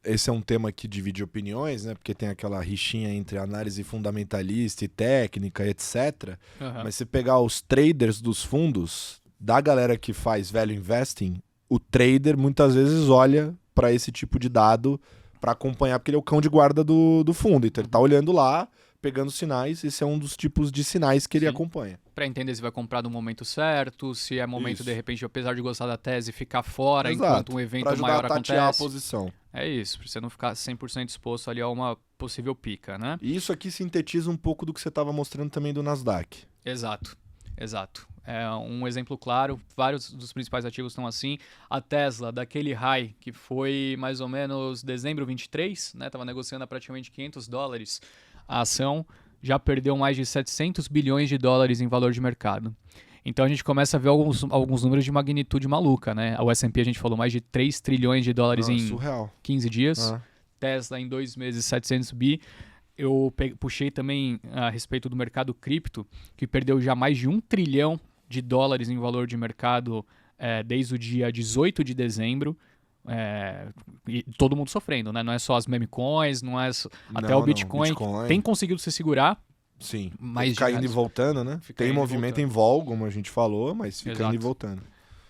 esse é um tema que divide opiniões, né? Porque tem aquela rixinha entre análise fundamentalista e técnica, etc. Mas se pegar os traders dos fundos, da galera que faz value investing, o trader muitas vezes olha para esse tipo de dado para acompanhar, porque ele é o cão de guarda do fundo. Então ele tá olhando lá, pegando sinais, esse é um dos tipos de sinais que ele acompanha. Para entender se vai comprar no momento certo, se é momento, de repente, apesar de gostar da tese, ficar fora enquanto um evento maior acontece. A posição. É isso, para você não ficar 100% exposto ali a uma possível pica, né? E isso aqui sintetiza um pouco do que você estava mostrando também do Nasdaq. Exato. É um exemplo claro, vários dos principais ativos estão assim. A Tesla, daquele high que foi mais ou menos dezembro 23, né? Tava negociando a praticamente $500 a ação, já perdeu mais de 700 bilhões de dólares em valor de mercado. Então a gente começa a ver alguns números de magnitude maluca, né? O S&P a gente falou mais de 3 trilhões de dólares em surreal. 15 dias. Tesla em 2 meses 700 bi. Eu puxei também a respeito do mercado cripto, que perdeu já mais de 1 trilhão de dólares em valor de mercado desde o dia 18 de dezembro. E todo mundo sofrendo, né? Não é só as meme coins, até o Bitcoin tem conseguido se segurar. Sim, mas fica indo e voltando, né? Tem movimento em vol, como a gente falou, mas fica indo e voltando.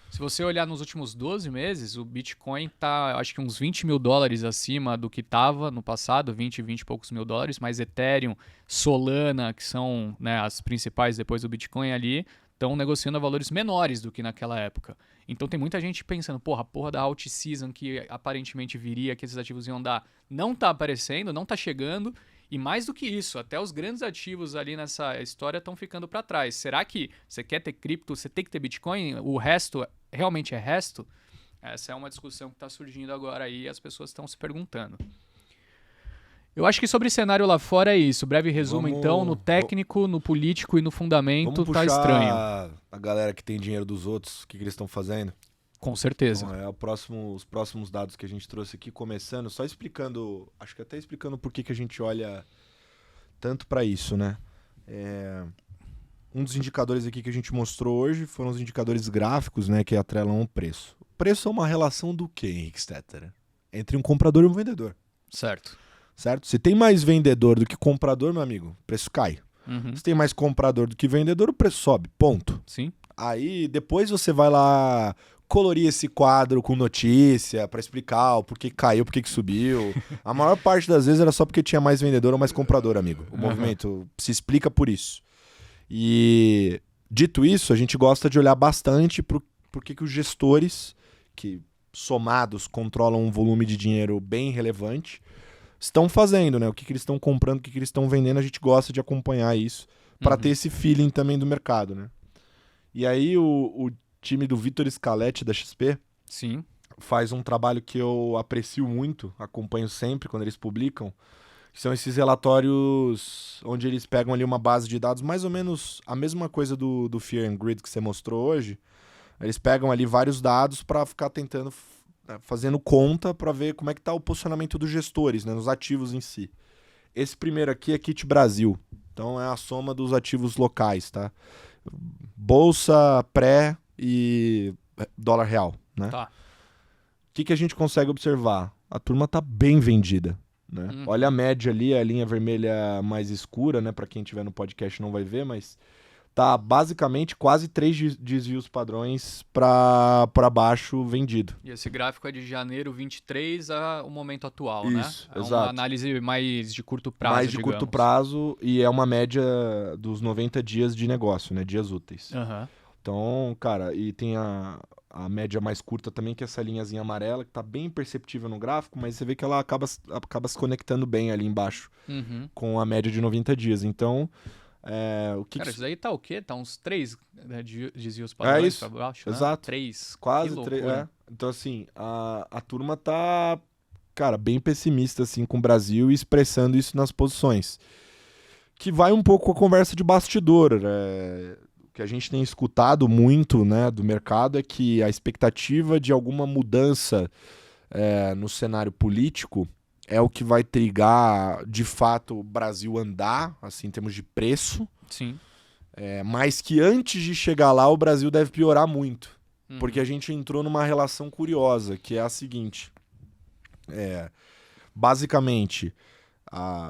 Se você olhar nos últimos 12 meses, o Bitcoin tá, acho que uns 20 mil dólares acima do que estava no passado, 20 e poucos mil dólares, mas Ethereum, Solana, que são, né, as principais depois do Bitcoin ali, estão negociando a valores menores do que naquela época. Então tem muita gente pensando, porra, a porra da alt-season que aparentemente viria, que esses ativos iam dar, não tá aparecendo, não tá chegando. E mais do que isso, até os grandes ativos ali nessa história estão ficando para trás. Será que você quer ter cripto, você tem que ter Bitcoin? O resto realmente é resto? Essa é uma discussão que está surgindo agora aí e as pessoas estão se perguntando. Eu acho que sobre cenário lá fora é isso. Breve resumo, então, no técnico, no político e no fundamento tá estranho. A galera que tem dinheiro dos outros, o que eles estão fazendo? Com certeza. Então, os próximos dados que a gente trouxe aqui, começando, só explicando, acho que até explicando por que a gente olha tanto para isso, né? Um dos indicadores aqui que a gente mostrou hoje foram os indicadores gráficos, né, que atrelam o preço. O preço é uma relação do quê, Henrique Stetter? Entre um comprador e um vendedor. Certo? Se tem mais vendedor do que comprador, meu amigo, o preço cai. Uhum. Se tem mais comprador do que vendedor, o preço sobe. Ponto. Sim. Aí depois você vai lá colorir esse quadro com notícia pra explicar o porquê que caiu, porquê que subiu. A maior parte das vezes era só porque tinha mais vendedor ou mais comprador, amigo. O movimento se explica por isso. E dito isso, a gente gosta de olhar bastante por que os gestores, que somados controlam um volume de dinheiro bem relevante, estão fazendo, né? O que eles estão comprando, o que eles estão vendendo, a gente gosta de acompanhar isso para ter esse feeling também do mercado, né? E aí o time do Vitor Scaletti da XP Sim. faz um trabalho que eu aprecio muito, acompanho sempre quando eles publicam, que são esses relatórios onde eles pegam ali uma base de dados, mais ou menos a mesma coisa do Fear and Greed que você mostrou hoje. Eles pegam ali vários dados para ficar tentando, fazendo conta para ver como é que está o posicionamento dos gestores, né, nos ativos em si. Esse primeiro aqui é Kit Brasil, então é a soma dos ativos locais, tá? Bolsa, pré e dólar real, né? Tá. O que a gente consegue observar? A turma tá bem vendida, né? Olha a média ali, a linha vermelha mais escura, né? Para quem estiver no podcast não vai ver, mas tá basicamente quase 3 desvios padrões para baixo vendido. E esse gráfico é de janeiro 23 ao momento atual, isso, né? É exato. uma análise mais de curto prazo, mais de curto prazo e é uma média dos 90 dias de negócio, né? Dias úteis. Então, cara, e tem a média mais curta também, que é essa linhazinha amarela, que tá bem perceptível no gráfico, mas você vê que ela acaba se conectando bem ali embaixo com a média de 90 dias. Então, Cara, isso daí tá o quê? Tá uns 3 desvios padrões pra baixo, né? Exato. 3. Quase 3, Então, assim, a turma tá, cara, bem pessimista, assim, com o Brasil e expressando isso nas posições. Que vai um pouco com a conversa de bastidor, O que a gente tem escutado muito, né, do mercado é que a expectativa de alguma mudança no cenário político é o que vai trigar, de fato, o Brasil andar, assim, em termos de preço. Sim. Mas que antes de chegar lá, o Brasil deve piorar muito. Porque a gente entrou numa relação curiosa, que é a seguinte. Basicamente,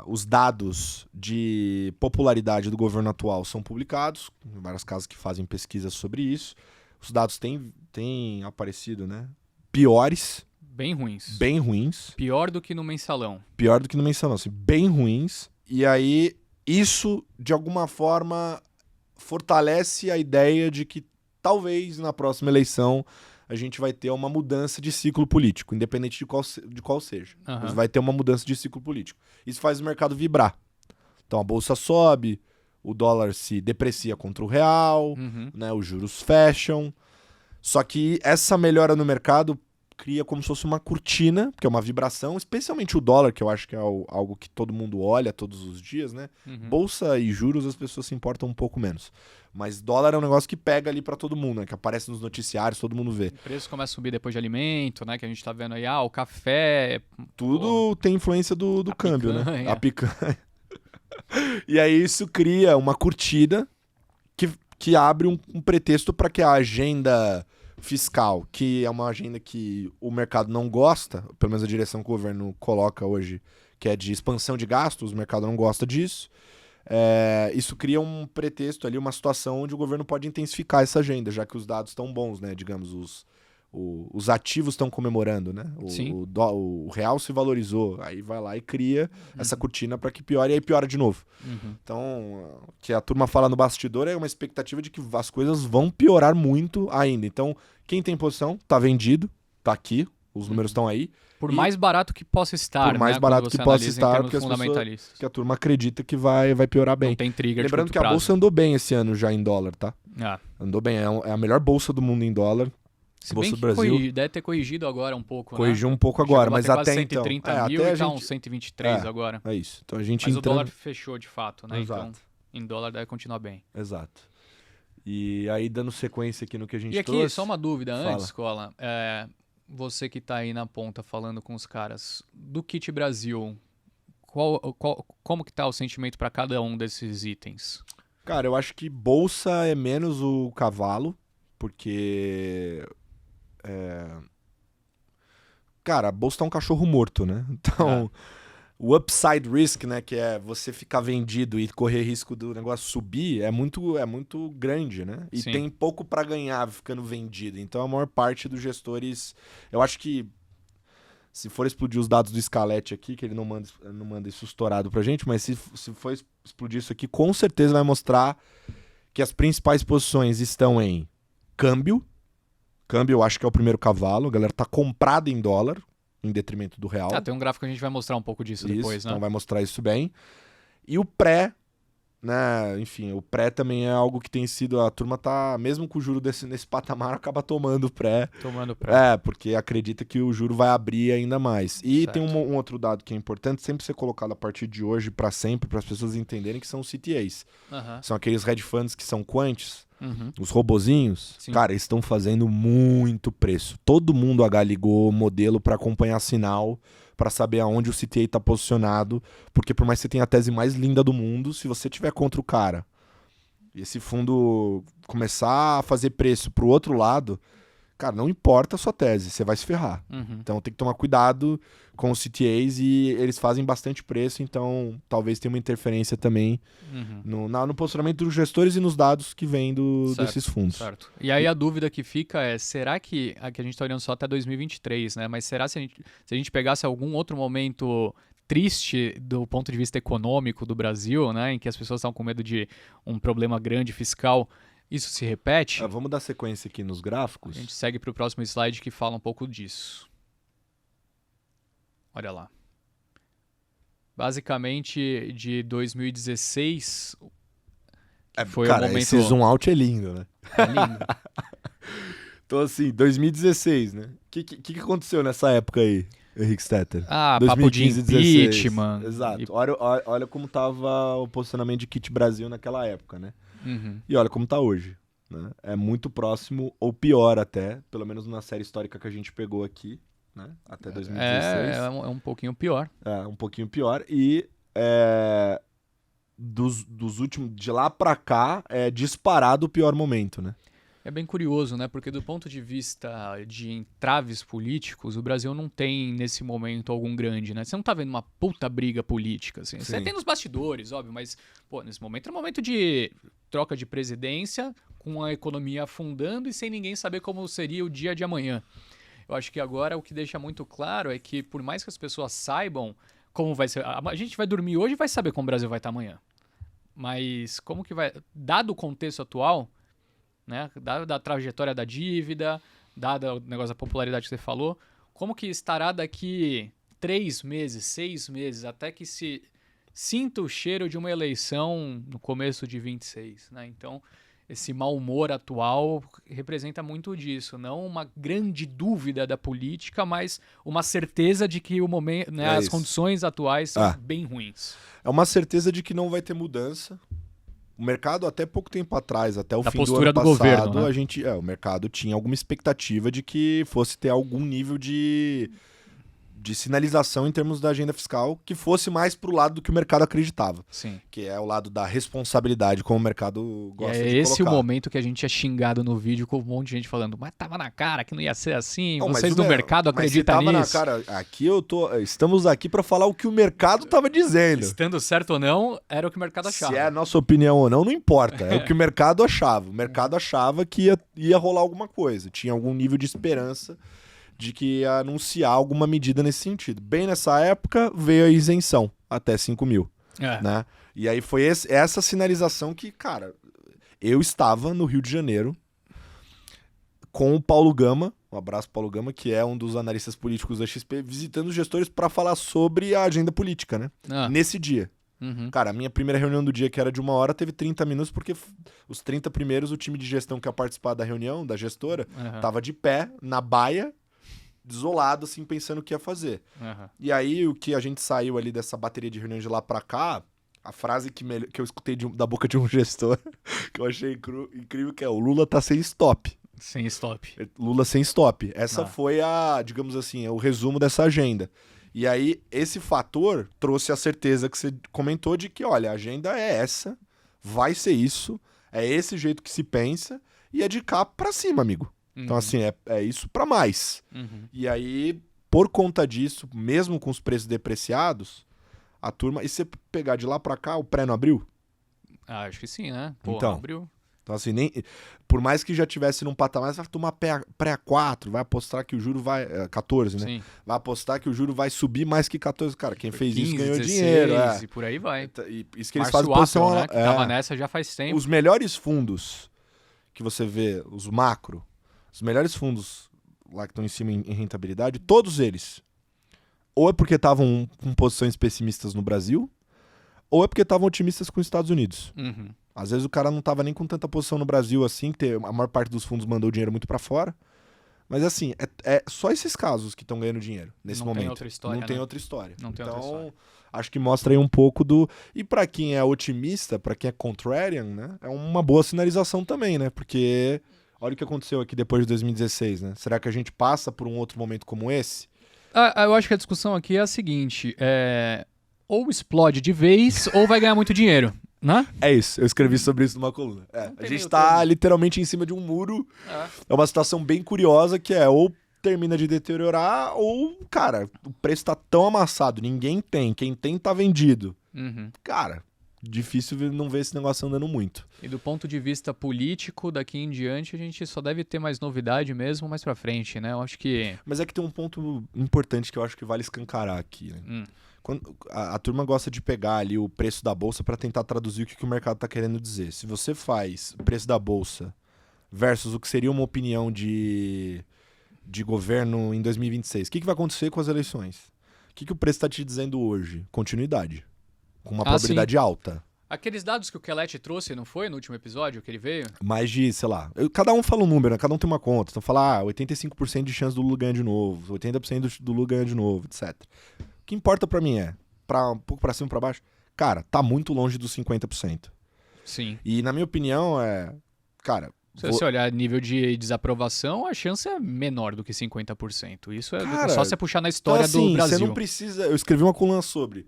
os dados de popularidade do governo atual são publicados, em vários casos que fazem pesquisas sobre isso. Os dados têm aparecido, né, piores. Bem ruins. Bem ruins. Pior do que no mensalão. Pior do que no mensalão, assim, bem ruins. E aí, isso, de alguma forma, fortalece a ideia de que talvez na próxima eleição a gente vai ter uma mudança de ciclo político, independente de qual seja. Vai ter uma mudança de ciclo político. Isso faz o mercado vibrar. Então a bolsa sobe, o dólar se deprecia contra o real, né, os juros fecham. Só que essa melhora no mercado cria como se fosse uma cortina, que é uma vibração, especialmente o dólar, que eu acho que é algo que todo mundo olha todos os dias, né? Bolsa e juros as pessoas se importam um pouco menos. Mas dólar é um negócio que pega ali pra todo mundo, né? Que aparece nos noticiários, todo mundo vê. O preço começa a subir depois de alimento, né? Que a gente tá vendo aí, o café... Tudo tem influência do câmbio, picanha. Né? A picanha. E aí isso cria uma cortina que abre um pretexto para que a agenda fiscal, que é uma agenda que o mercado não gosta, pelo menos a direção que o governo coloca hoje, que é de expansão de gastos, o mercado não gosta disso. Isso cria um pretexto ali, uma situação onde o governo pode intensificar essa agenda, já que os dados estão bons, né? Digamos, os ativos estão comemorando, né? Sim. O real se valorizou, aí vai lá e cria essa cortina para que piore e aí piora de novo. Então, o que a turma fala no bastidor é uma expectativa de que as coisas vão piorar muito ainda. Então, quem tem posição tá vendido, tá aqui, os números estão aí. Por mais barato que possa estar, Por mais né? barato Quando que você possa analisa em estar, termos porque as pessoas, fundamentalistas. que a turma acredita que vai piorar bem. Não tem trigger Lembrando de que curto a bolsa prazo. andou bem esse ano já em dólar, tá? Ah. Andou bem, é a melhor bolsa do mundo em dólar. Se Bolsa bem do que Brasil deve ter corrigido agora um pouco, corrigiu né? um pouco Chegou agora, a mas bater quase até então. 130 mil até e tá uns 123 agora. É isso. Então a gente Mas o entrando... dólar fechou de fato, né? Exato. Então, em dólar deve continuar bem. Exato. E aí, dando sequência aqui no que a gente E aqui, trouxe... só uma dúvida Fala. antes, Cola. Você que tá aí na ponta falando com os caras, do Kit Brasil, como que tá o sentimento para cada um desses itens? Cara, eu acho que bolsa é menos o cavalo, porque... Cara, a bolsa tá um cachorro morto, né? Então, o upside risk, né, que é você ficar vendido e correr risco do negócio subir, é muito grande, né? E Sim. tem pouco pra ganhar ficando vendido. Então, a maior parte dos gestores... Eu acho que se for explodir os dados do Scalete aqui, que ele não manda isso estourado pra gente, mas se for explodir isso aqui, com certeza vai mostrar que as principais posições estão em câmbio. Câmbio eu acho que é o primeiro cavalo. A galera tá comprada em dólar, em detrimento do real. Tem um gráfico que a gente vai mostrar um pouco disso depois, né? Então vai mostrar isso bem. E o pré, né? Enfim, o pré também é algo que tem sido... A turma tá, mesmo com o juro nesse patamar, acaba tomando pré. Tomando pré. Porque acredita que o juro vai abrir ainda mais. E Certo. tem um outro dado que é importante sempre ser colocado a partir de hoje para sempre, para as pessoas entenderem que são CTAs. São aqueles hedge funds que são quants, os robozinhos. Sim. Cara, eles estão fazendo muito preço. Todo mundo ligou modelo para acompanhar sinal, para saber aonde o CTA está posicionado, porque por mais que você tenha a tese mais linda do mundo, se você tiver contra o cara e esse fundo começar a fazer preço pro outro lado, cara, não importa a sua tese, você vai se ferrar. Então tem que tomar cuidado com os CTAs e eles fazem bastante preço, então talvez tenha uma interferência também no posicionamento dos gestores e nos dados que vêm desses fundos. Certo. E aí a dúvida que fica é, será que... Aqui a gente está olhando só até 2023, né? Mas será se a gente pegasse algum outro momento triste do ponto de vista econômico do Brasil, né? Em que as pessoas estão com medo de um problema grande fiscal, isso se repete? Vamos dar sequência aqui nos gráficos. A gente segue para o próximo slide que fala um pouco disso. Olha lá. Basicamente, de 2016... foi cara, o momento... esse zoom out é lindo, né? É lindo. Então, assim, 2016, né? O que aconteceu nessa época aí, Henrique Stetter? Papo de 2015, 16. impeachment. Exato. Olha como tava o posicionamento de Kit Brasil naquela época, né? E olha como tá hoje. Né? É muito próximo, ou pior até, pelo menos na série histórica que a gente pegou aqui, né? Até 2016. É um pouquinho pior. Um pouquinho pior. E dos últimos, de lá pra cá, é disparado o pior momento, né? É bem curioso, né? Porque do ponto de vista de entraves políticos, o Brasil não tem, nesse momento, algum grande, né? Você não tá vendo uma puta briga política, assim. Você tem nos bastidores, óbvio, mas, pô, nesse momento é um momento de troca de presidência, com a economia afundando e sem ninguém saber como seria o dia de amanhã. Eu acho que agora o que deixa muito claro é que, por mais que as pessoas saibam como vai ser... A gente vai dormir hoje e vai saber como o Brasil vai estar amanhã. Mas como que vai... Dado o contexto atual... Né? Dada a trajetória da dívida, dada o negócio da popularidade que você falou, como que estará daqui 3 meses, 6 meses, até que se sinta o cheiro de uma eleição no começo de 26, né? Então, esse mau humor atual representa muito disso, não uma grande dúvida da política, mas uma certeza de que o momento, né, as condições atuais são bem ruins. É uma certeza de que não vai ter mudança. O mercado, até pouco tempo atrás, até o da fim do postura ano do passado, governo, né? O mercado tinha alguma expectativa de que fosse ter algum nível de de sinalização em termos da agenda fiscal que fosse mais pro lado do que o mercado acreditava. Sim. Que é o lado da responsabilidade, como o mercado gosta de É colocar. esse o momento que a gente é xingado no vídeo com um monte de gente falando, mas tava na cara que não ia ser assim, Não, vocês do mercado mas se acreditam tava nisso. na cara, estamos aqui para falar o que o mercado tava dizendo. Estando certo ou não, era o que o mercado achava. Se é a nossa opinião ou não, não importa. É o que o mercado achava. O mercado achava que ia rolar alguma coisa. Tinha algum nível de esperança de que ia anunciar alguma medida nesse sentido. Bem nessa época, veio a isenção, até 5 mil. Né? E aí foi essa sinalização que, cara, eu estava no Rio de Janeiro com o Paulo Gama, um abraço Paulo Gama, que é um dos analistas políticos da XP, visitando os gestores para falar sobre a agenda política, né? Nesse dia. Uhum. Cara, a minha primeira reunião do dia, que era de 1 hora, teve 30 minutos, porque os 30 primeiros, o time de gestão que ia participar da reunião, da gestora, tava de pé, na baia, isolado, assim, pensando o que ia fazer. E aí, o que a gente saiu ali dessa bateria de reunião de lá pra cá, a frase que eu escutei da boca de um gestor, que eu achei incrível, que é: o Lula tá sem stop. Sem stop. Lula sem stop. Essa foi digamos assim, o resumo dessa agenda. E aí, esse fator trouxe a certeza que você comentou de que, olha, a agenda é essa, vai ser isso, é esse jeito que se pensa, e é de cá pra cima, amigo. Então, assim, é isso pra mais. E aí, por conta disso, mesmo com os preços depreciados, a turma... E se você pegar de lá pra cá, o pré não abriu? Acho que sim, né? Pô, então, não abriu. Então, assim, por mais que já tivesse num patamar, você vai tomar pré 4, vai apostar que o juro vai... 14, né? Sim. Vai apostar que o juro vai subir mais que 14. Cara, quem fez 15, isso ganhou 16, dinheiro. E por aí vai. E isso que eles Márcio fazem posição... Apple, né? Que tava nessa já faz tempo. Os melhores fundos que você vê, os macro, os melhores fundos lá que estão em cima em rentabilidade, todos eles, ou é porque estavam com posições pessimistas no Brasil, ou é porque estavam otimistas com os Estados Unidos. Às vezes o cara não tava nem com tanta posição no Brasil assim, que a maior parte dos fundos mandou o dinheiro muito pra fora. Mas assim, é só esses casos que estão ganhando dinheiro nesse momento. Não tem outra história, Não tem outra história. Não tem então, outra história. acho que mostra aí um pouco do... E pra quem é otimista, pra quem é contrarian, né? É uma boa sinalização também, né? Porque olha o que aconteceu aqui depois de 2016, né? Será que a gente passa por um outro momento como esse? Eu acho que a discussão aqui é a seguinte, ou explode de vez, ou vai ganhar muito dinheiro, né? É isso, eu escrevi sobre isso numa coluna. A gente tá literalmente em cima de um muro. É uma situação bem curiosa que ou termina de deteriorar, ou, cara, o preço tá tão amassado, ninguém tem, quem tem tá vendido. Cara, difícil não ver esse negócio andando muito. E do ponto de vista político, daqui em diante, a gente só deve ter mais novidade mesmo mais pra frente, né? Eu acho que... Mas é que tem um ponto importante que eu acho que vale escancarar aqui, né? Quando a turma gosta de pegar ali o preço da bolsa para tentar traduzir o que o mercado tá querendo dizer. Se você faz o preço da bolsa versus o que seria uma opinião de governo em 2026, o que vai acontecer com as eleições? O que o preço está te dizendo hoje? Continuidade. Com uma probabilidade alta. Aqueles dados que o Kellet trouxe, não foi? No último episódio que ele veio? Mais de, sei lá... Cada um fala um número, né? Cada um tem uma conta. Então fala, 85% de chance do Lula ganhar de novo, 80% do Lula ganhar de novo, etc. O que importa pra mim um pouco pra cima e pra baixo, cara, tá muito longe dos 50%. Sim. E na minha opinião, cara... Se você olhar nível de desaprovação, a chance é menor do que 50%. Isso é só você puxar na história então, assim, do Brasil. Você não precisa... Eu escrevi uma coluna sobre...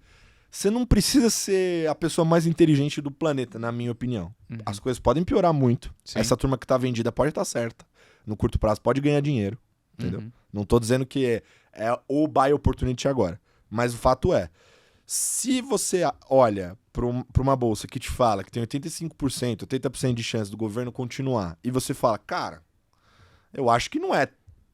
Você não precisa ser a pessoa mais inteligente do planeta, na minha opinião. As coisas podem piorar muito. Sim. Essa turma que tá vendida pode estar certa. No curto prazo pode ganhar dinheiro. Entendeu? Não tô dizendo que é o buy opportunity agora. Mas o fato é, se você olha para uma bolsa que te fala que tem 85%, 80% de chance do governo continuar, e você fala, cara, eu acho que não é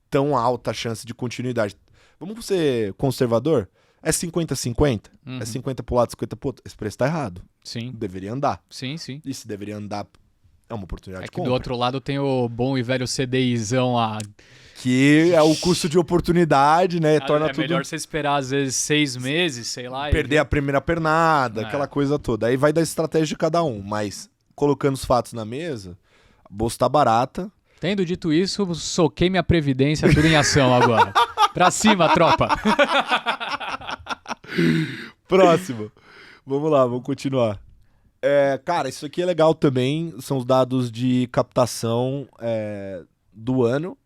tão alta a chance de continuidade. Vamos ser conservador? É 50-50? É 50 pro lado, 50 pro outro? Esse preço tá errado. Sim. Deveria andar. Sim, sim. E se deveria andar, é uma oportunidade de compra. compra. Do outro lado tem o bom e velho CDIzão lá. Que é o custo de oportunidade, né? Torna tudo... melhor você esperar, às vezes, 6 meses, sei lá. Perder a primeira pernada, aquela coisa toda. Aí vai da estratégia de cada um. Mas, colocando os fatos na mesa, a bolsa tá barata. Tendo dito isso, soquei minha previdência tudo em ação agora. Pra cima, tropa! Próximo. Vamos lá, vamos continuar. Cara, isso aqui é legal também. São os dados de captação do ano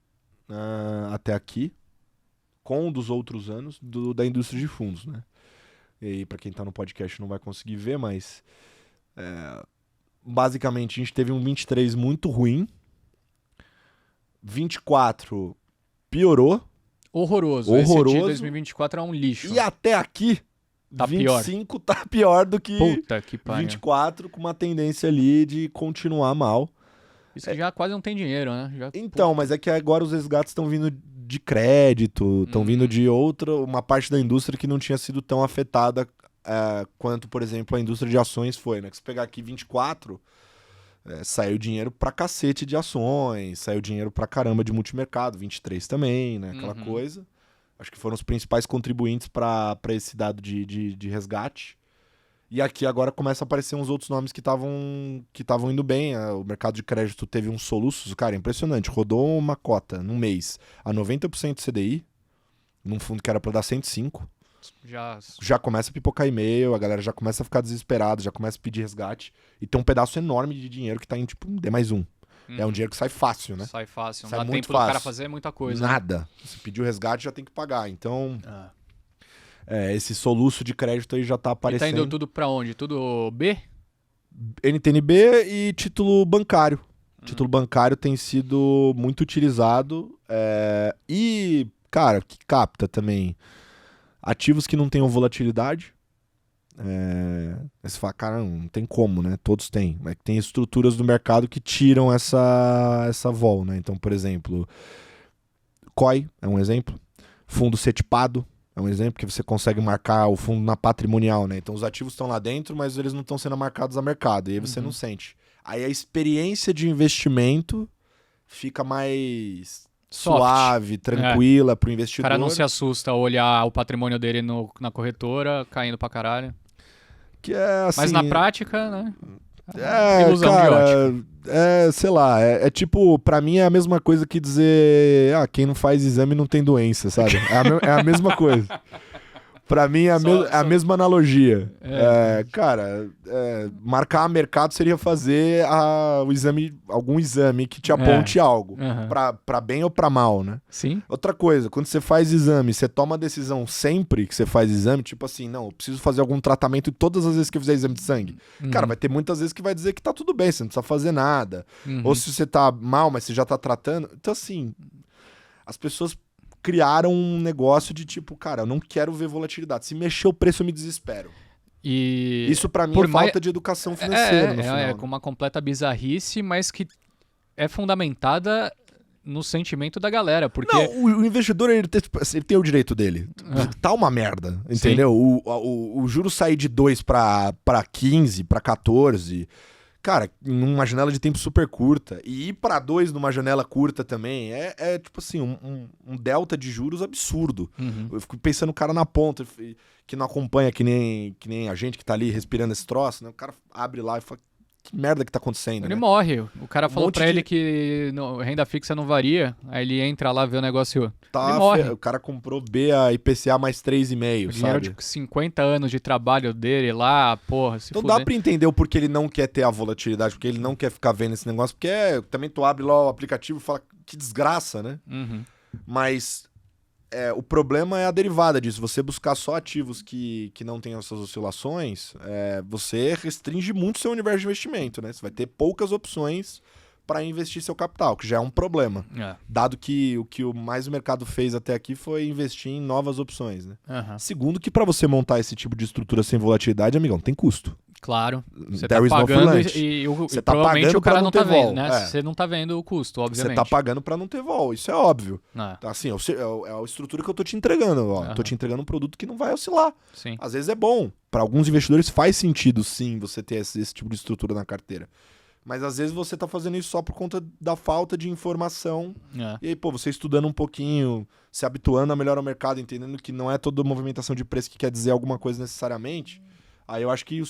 até aqui. com o dos outros anos da indústria de fundos, né? E aí, para quem tá no podcast não vai conseguir ver, mas basicamente a gente teve um 23 muito ruim, 24 piorou, Horroroso. Esse de 2024 é um lixo. e até aqui Tá 25 tá pior do que Puta que pariu. 24, com uma tendência ali de continuar mal. Isso que já quase não tem dinheiro, né? Então, mas é que agora os resgates estão vindo de crédito, estão vindo de uma parte da indústria que não tinha sido tão afetada quanto, por exemplo, a indústria de ações foi, né? Que se pegar aqui 24, saiu dinheiro pra cacete de ações, saiu dinheiro pra caramba de multimercado, 23 também, né? Aquela coisa. Acho que foram os principais contribuintes para esse dado de resgate. E aqui agora começa a aparecer uns outros nomes que estavam indo bem. O mercado de crédito teve uns soluços, cara, impressionante. Rodou uma cota num mês a 90% CDI, num fundo que era para dar 105. Já começa a pipocar e-mail, a galera já começa a ficar desesperada, já começa a pedir resgate. E tem um pedaço enorme de dinheiro que tá em tipo D+1. É um dinheiro que sai fácil, né? Sai fácil, não sai dá muito tempo fácil. do cara fazer muita coisa. Nada. Né? Se pedir o resgate, já tem que pagar. Então, esse soluço de crédito aí já tá aparecendo. E tá indo tudo pra onde? Tudo B? NTNB e título bancário. Título bancário tem sido muito utilizado. E, cara, que capta também ativos que não tenham volatilidade. Aí você fala, cara, não tem como, né? Todos têm. Mas tem estruturas do mercado que tiram essa vol, né? Então, por exemplo, COI é um exemplo. Fundo setipado é um exemplo que você consegue marcar o fundo na patrimonial, né? Então os ativos estão lá dentro, mas eles não estão sendo marcados a mercado. E aí você não sente. Aí a experiência de investimento fica mais suave, tranquila pro investidor. O cara não se assusta ao olhar o patrimônio dele na corretora caindo pra caralho. Que é assim, mas na prática, né? Ilusão de ótico. Sei lá, tipo, pra mim é a mesma coisa que dizer, quem não faz exame não tem doença, sabe? É a mesma coisa. Pra mim é a mesma analogia. Cara, marcar mercado seria fazer algum exame que te aponte algo. Pra bem ou pra mal, né? Sim. Outra coisa, quando você faz exame, você toma a decisão sempre que você faz exame, tipo assim, não, eu preciso fazer algum tratamento todas as vezes que eu fizer exame de sangue. Cara, vai ter muitas vezes que vai dizer que tá tudo bem, você não precisa fazer nada. Ou se você tá mal, mas você já tá tratando. Então, assim, as pessoas criaram um negócio de tipo, cara, eu não quero ver volatilidade. Se mexer o preço, eu me desespero. E isso pra mim é falta de educação financeira no final. Com uma completa bizarrice, mas que é fundamentada no sentimento da galera, porque... Não, o investidor, ele tem o direito dele. Tá uma merda, entendeu? O juro sair de 2 pra 15, pra 14... Cara, numa janela de tempo super curta. E ir pra 2 numa janela curta também é tipo assim, um delta de juros absurdo. Eu fico pensando o cara na ponta, que não acompanha que nem a gente que tá ali respirando esse troço, né? O cara abre lá e fala, que merda que tá acontecendo, Ele né? morre. O cara falou pra ele que renda fixa não varia, aí ele entra lá, vê o negócio, ele morre. O cara comprou B a IPCA mais 3,5, sabe? Dinheiro de 50 anos de trabalho dele lá, porra, se Então fuder. dá pra entender o porquê ele não quer ter a volatilidade, porque ele não quer ficar vendo esse negócio, porque também tu abre lá o aplicativo e fala, que desgraça, né? Mas o problema é a derivada disso. Você buscar só ativos que não tenham essas oscilações, você restringe muito seu universo de investimento, né? Você vai ter poucas opções para investir seu capital, que já é um problema. Dado que o que mais o mercado fez até aqui foi investir em novas opções, né? Segundo, que para você montar esse tipo de estrutura sem volatilidade, amigão, tem custo. Claro. Você There tá is no free pagando lunch. Você tá provavelmente pagando o cara pra não não tá ter vendo, vol. né? Você não tá vendo o custo, obviamente. Você tá pagando pra não ter vol, isso é óbvio. Assim, é a estrutura que eu tô te entregando. Tô te entregando um produto que não vai oscilar. Sim. Às vezes é bom. Pra alguns investidores faz sentido, sim, você ter esse tipo de estrutura na carteira. Mas às vezes você tá fazendo isso só por conta da falta de informação. E aí, você estudando um pouquinho, se habituando a melhor ao mercado, entendendo que não é toda movimentação de preço que quer dizer alguma coisa necessariamente. Aí eu acho que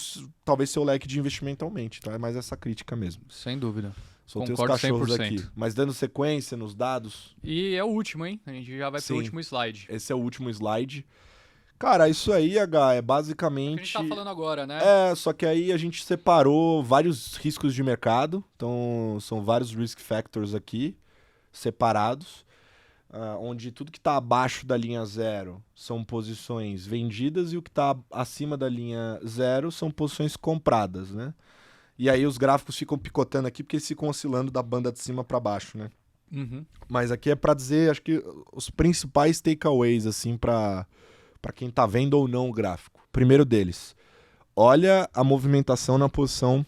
talvez seu leque de investimento aumente, tá? É mais essa crítica mesmo. Sem dúvida. Soltei Concordo os cachorros 100%. aqui. Mas dando sequência nos dados... E é o último, hein? A gente já vai pro último slide. Esse é o último slide. Cara, isso aí, H, é basicamente... É o que a gente tá falando agora, né? Só que aí a gente separou vários riscos de mercado. Então, são vários risk factors aqui, separados. onde tudo que está abaixo da linha 0 são posições vendidas e o que está acima da linha 0 são posições compradas, né? E aí os gráficos ficam picotando aqui porque eles ficam oscilando da banda de cima para baixo, né? Uhum. Mas aqui é para dizer, acho que os principais takeaways, assim, para quem tá vendo ou não o gráfico. Primeiro deles, olha a movimentação na posição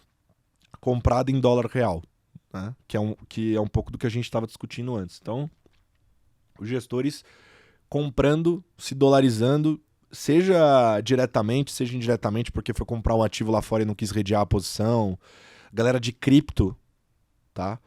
comprada em dólar real, né? Que é um pouco do que a gente estava discutindo antes. Então, os gestores comprando, se dolarizando, seja diretamente, seja indiretamente, porque foi comprar um ativo lá fora e não quis redear a posição. Galera de cripto, tá?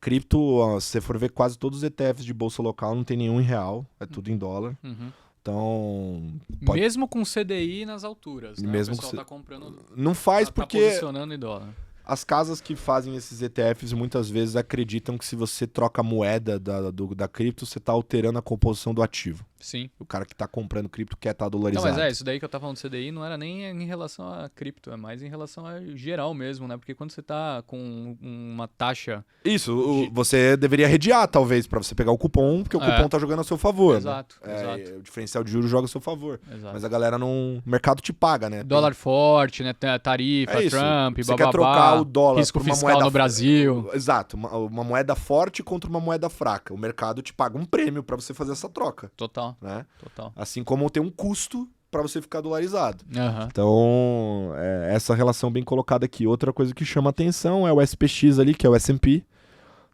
Cripto, se você for ver, quase todos os ETFs de bolsa local não tem nenhum em real, é tudo em dólar. Uhum. Então, mesmo com CDI nas alturas, né? Mesmo o pessoal com tá comprando, não faz tá porque posicionando em dólar. as casas que fazem esses ETFs muitas vezes acreditam que se você troca a moeda da cripto, você está alterando a composição do ativo. Sim. O cara que está comprando cripto quer estar Não, dolarizado. mas isso daí que eu tava falando do CDI não era nem em relação a cripto, é mais em relação a geral mesmo, né? Porque quando você tá com uma taxa... Isso, você deveria redear, talvez, para você pegar o cupom, porque o cupom tá jogando a seu favor. Exato, né? exato. O diferencial de juros joga a seu favor. Exato. Mas a galera não... O mercado te paga, né? Dólar forte, né? Tarifa, isso. Trump, Você bababá, quer trocar o dólar risco por uma fiscal moeda no Brasil. Exato, uma moeda forte contra uma moeda fraca. O mercado te paga um prêmio para você fazer essa troca. Total, Né? total. Assim como tem um custo para você ficar dolarizado. Uhum. Então, essa relação bem colocada aqui. Outra coisa que chama atenção é o SPX ali, que é o S&P,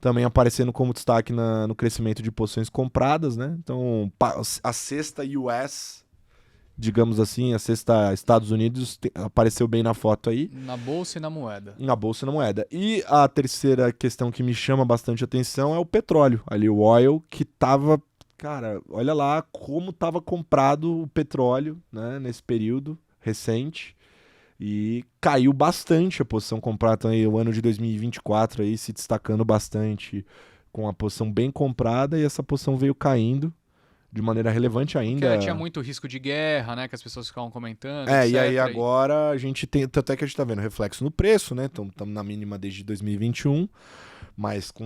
também aparecendo como destaque no crescimento de posições compradas, né? Então, a cesta US, digamos assim, a cesta Estados Unidos apareceu bem na foto aí. Na bolsa e na moeda. Na bolsa e na moeda. E a terceira questão que me chama bastante atenção é o petróleo. Ali o oil, que tava... Cara, olha lá como estava comprado o petróleo, né, nesse período recente. E caiu bastante a posição comprada aí, o ano de 2024 aí se destacando bastante com a posição bem comprada e essa posição veio caindo de maneira relevante ainda. Porque tinha muito risco de guerra, né, que as pessoas ficavam comentando, e etc. aí agora a gente tem, até que a gente tá vendo reflexo no preço, né, estamos na mínima desde 2021, mas com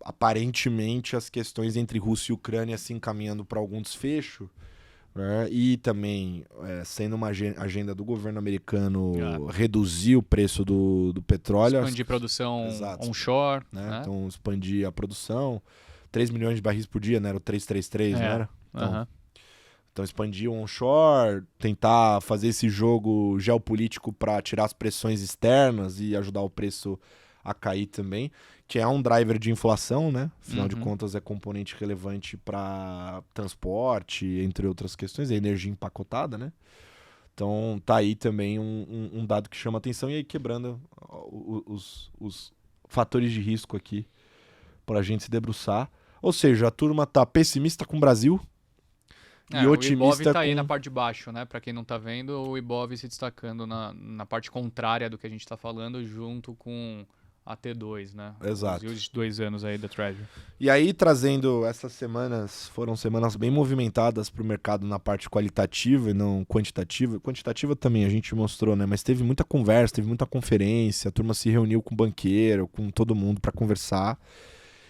aparentemente as questões entre Rússia e Ucrânia se encaminhando para algum desfecho, né? E também sendo uma agenda do governo americano reduzir o preço do petróleo. Expandir produção Exato. onshore. Né? Então expandir a produção. 3 milhões de barris por dia, né? Era o 333, não era? Então expandir o onshore, tentar fazer esse jogo geopolítico para tirar as pressões externas e ajudar o preço a cair também, que é um driver de inflação, né? Afinal de contas, é componente relevante para transporte, entre outras questões, e energia empacotada, né? Então, tá aí também um dado que chama atenção, e aí quebrando os fatores de risco aqui para a gente se debruçar. Ou seja, a turma tá pessimista com o Brasil e otimista o Ibov tá aí na parte de baixo, né? Para quem não tá vendo, o Ibov se destacando na parte contrária do que a gente tá falando, junto com a T2, né? Exato. Os 2 anos aí da Treasury. E aí, trazendo essas semanas, foram semanas bem movimentadas para o mercado na parte qualitativa e não quantitativa. Quantitativa também a gente mostrou, né? Mas teve muita conversa, teve muita conferência, a turma se reuniu com o banqueiro, com todo mundo para conversar.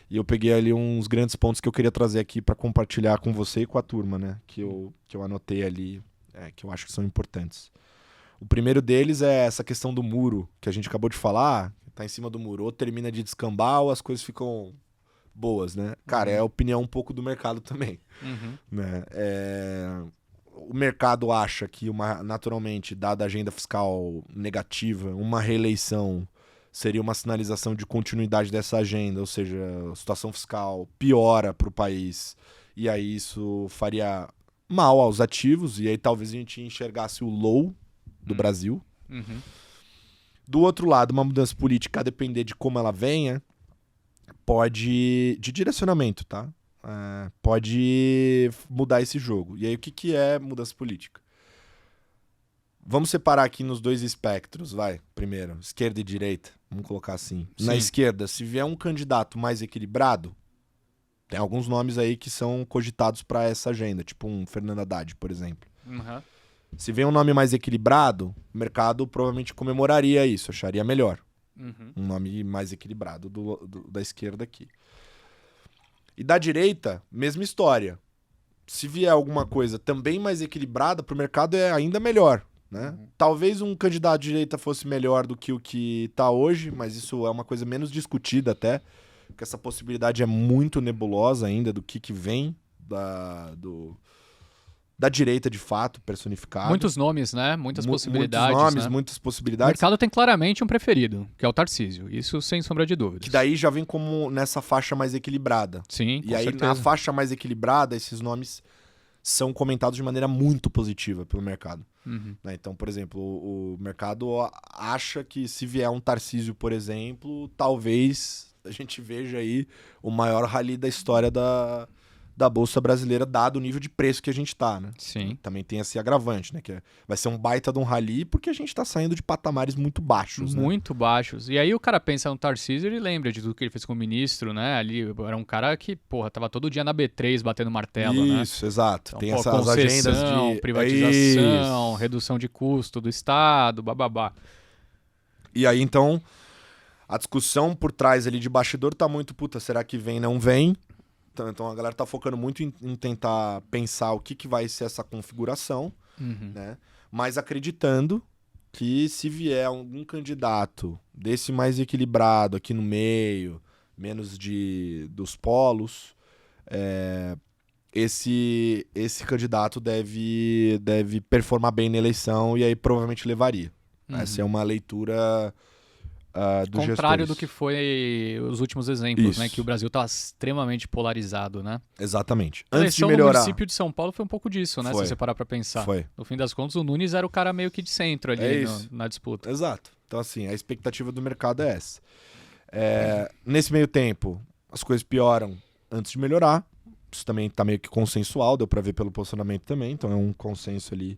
E eu peguei ali uns grandes pontos que eu queria trazer aqui para compartilhar com você e com a turma, né? Que eu anotei ali, que eu acho que são importantes. O primeiro deles é essa questão do muro, que a gente acabou de falar, tá em cima do muro. Ou termina de descambar ou as coisas ficam boas, né? Cara, é a opinião um pouco do mercado também. Né? O mercado acha que, naturalmente, dada a agenda fiscal negativa, uma reeleição seria uma sinalização de continuidade dessa agenda, ou seja, a situação fiscal piora para o país, e aí isso faria mal aos ativos, e aí talvez a gente enxergasse o low do Brasil. Do outro lado, uma mudança política, a depender de como ela venha, pode... de direcionamento, tá? Pode mudar esse jogo. E aí o que é mudança política? Vamos separar aqui nos dois espectros, vai. Primeiro, esquerda e direita. Vamos colocar assim. Sim. Na esquerda, se vier um candidato mais equilibrado, tem alguns nomes aí que são cogitados para essa agenda, tipo um Fernando Haddad, por exemplo. Se vier um nome mais equilibrado, o mercado provavelmente comemoraria isso, acharia melhor. Um nome mais equilibrado da esquerda aqui. E da direita, mesma história. Se vier alguma coisa também mais equilibrada, pro mercado é ainda melhor, né? Talvez um candidato de direita fosse melhor do que o que tá hoje, mas isso é uma coisa menos discutida até, porque essa possibilidade é muito nebulosa ainda do que vem da direita de fato, personificada. Muitos nomes, né? Muitas possibilidades. Muitos nomes, né? muitas O possibilidades. mercado tem claramente um preferido, que é o Tarcísio. Isso sem sombra de dúvidas. Que daí já vem como nessa faixa mais equilibrada. Sim, com E aí, certeza. na faixa mais equilibrada, esses nomes são comentados de maneira muito positiva pelo mercado. Uhum. Né? Então, por exemplo, o mercado acha que se vier um Tarcísio, por exemplo, talvez a gente veja aí o maior rally da história da Bolsa Brasileira, dado o nível de preço que a gente tá, né? Sim. Também tem esse agravante, né? Que vai ser um baita de um rally porque a gente tá saindo de patamares muito baixos, né? Muito baixos. E aí o cara pensa no Tarcísio e lembra de tudo que ele fez como ministro, né? Ali era um cara que, porra, tava todo dia na B3 batendo martelo, né? Isso, exato. Então, Tem pô, essas agendas de privatização, Isso. redução de custo do Estado, bababá. E aí, então, a discussão por trás ali de bastidor tá muito, puta, será que vem, não vem? Então a galera tá focando muito em tentar pensar o que vai ser essa configuração, Uhum. né? Mas acreditando que se vier algum candidato desse mais equilibrado aqui no meio, menos dos polos, esse candidato deve performar bem na eleição e aí provavelmente levaria. Uhum. Essa é uma leitura dos Contrário gestores. do que foi os últimos exemplos, Isso. né? Que o Brasil tá extremamente polarizado, né? Exatamente. A Antes de eleição melhorar... no município de São Paulo foi um pouco disso, né? Foi. Se você parar pra pensar. Foi. No fim das contas, o Nunes era o cara meio que de centro ali É isso. na disputa. Exato. Então, assim, a expectativa do mercado é essa. Nesse meio tempo, as coisas pioram antes de melhorar. Isso também tá meio que consensual, deu pra ver pelo posicionamento também. Então, é um consenso ali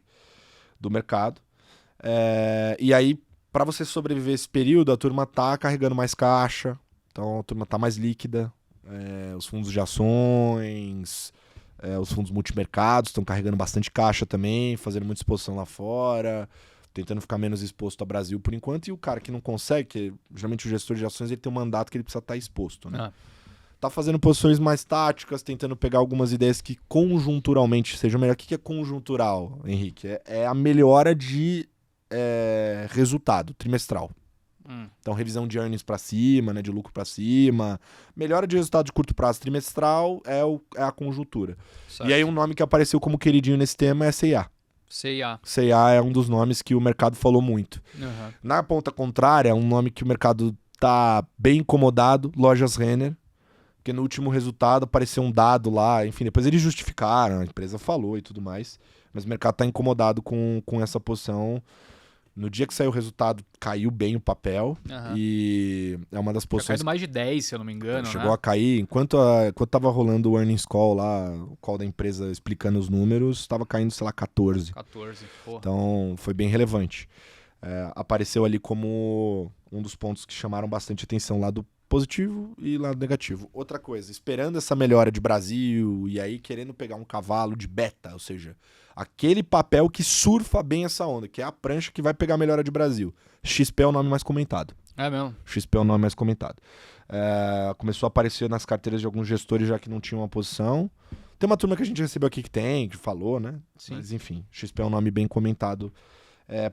do mercado. E aí, pra você sobreviver esse período, a turma tá carregando mais caixa. Então, a turma tá mais líquida. Os fundos de ações, os fundos multimercados estão carregando bastante caixa também, fazendo muita exposição lá fora, tentando ficar menos exposto ao Brasil por enquanto. E o cara que não consegue, que geralmente o gestor de ações ele tem um mandato que ele precisa estar exposto, né? Tá fazendo posições mais táticas, tentando pegar algumas ideias que conjunturalmente sejam melhor. O que é conjuntural, Henrique? É a melhora de resultado trimestral. Então, revisão de earnings para cima, né, de lucro para cima. Melhora de resultado de curto prazo trimestral é a conjuntura. Certo. E aí, um nome que apareceu como queridinho nesse tema é C&A. C&A. C&A é um dos nomes que o mercado falou muito. Uhum. Na ponta contrária, um nome que o mercado tá bem incomodado, Lojas Renner. Porque no último resultado apareceu um dado lá, enfim, depois eles justificaram, a empresa falou e tudo mais. Mas o mercado tá incomodado com essa posição. No dia que saiu o resultado, caiu bem o papel. Uhum. E é uma das Tinha posições caído mais de 10, se eu não me engano, chegou né? a cair. Enquanto tava rolando o earnings call lá, o call da empresa explicando os números, tava caindo, sei lá, 14. 14, porra. Então, foi bem relevante. Apareceu ali como um dos pontos que chamaram bastante atenção, lado positivo e lado negativo. Outra coisa, esperando essa melhora de Brasil e aí querendo pegar um cavalo de beta, ou seja, aquele papel que surfa bem essa onda, que é a prancha que vai pegar a melhora de Brasil. XP é o nome mais comentado. É mesmo? XP é o nome mais comentado. Começou a aparecer nas carteiras de alguns gestores já que não tinham uma posição. Tem uma turma que a gente recebeu aqui que falou, né? Sim. Mas enfim, XP é um nome bem comentado.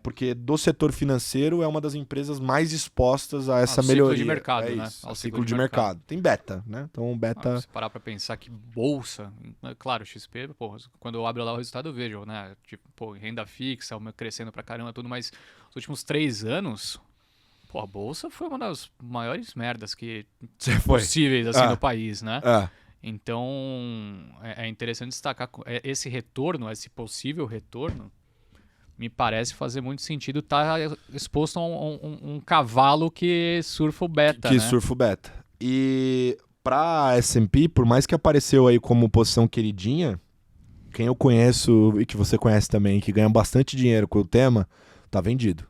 Porque do setor financeiro é uma das empresas mais expostas a essa melhoria. Ciclo de mercado, né? Isso, Ao ciclo de mercado. Tem beta, né? Então beta... Se parar pra pensar que bolsa... Claro, XP, porra, quando eu abro lá o resultado eu vejo, né? Tipo, pô, renda fixa, crescendo pra caramba, tudo, mas os últimos 3 anos... Pô, a bolsa foi uma das maiores merdas possíveis, assim, no país, né? Então, é interessante destacar esse retorno, esse possível retorno, me parece fazer muito sentido estar exposto a um cavalo que surfa o beta, que né? surfa o beta. E pra S&P, por mais que apareceu aí como posição queridinha, quem eu conheço e que você conhece também, que ganha bastante dinheiro com o tema, tá vendido.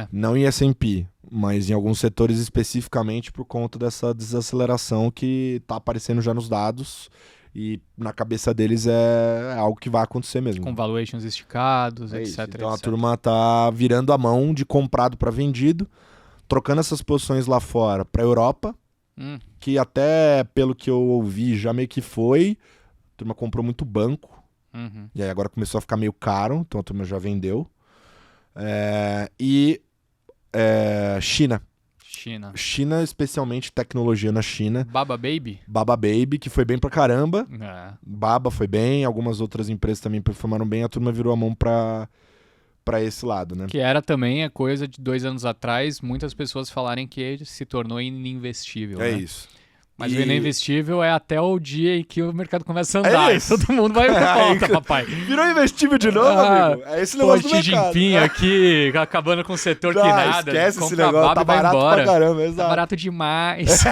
Não em S&P, mas em alguns setores especificamente por conta dessa desaceleração que tá aparecendo já nos dados e na cabeça deles é algo que vai acontecer mesmo. Com valuations esticados, etc. Então a etc. turma tá virando a mão de comprado para vendido, trocando essas posições lá fora para Europa, que até pelo que eu ouvi já meio que foi. A turma comprou muito banco. E aí agora começou a ficar meio caro, então a turma já vendeu. China. China, especialmente tecnologia na China. Baba Baby? Baba Baby, que foi bem pra caramba. É. Baba foi bem, algumas outras empresas também performaram bem, a turma virou a mão pra esse lado, né? Que era também a coisa de 2 anos atrás, muitas pessoas falarem que se tornou ininvestível. É né? isso. Mas o ininvestível é até o dia em que o mercado começa a andar. É isso. E todo mundo vai pra volta, papai. Virou investível de novo, amigo? É esse negócio do Xi mercado. Jinping aqui, acabando com o setor que nada. Esquece esse compra negócio, baba tá e vai barato embora. pra caramba, Tá exato. barato demais.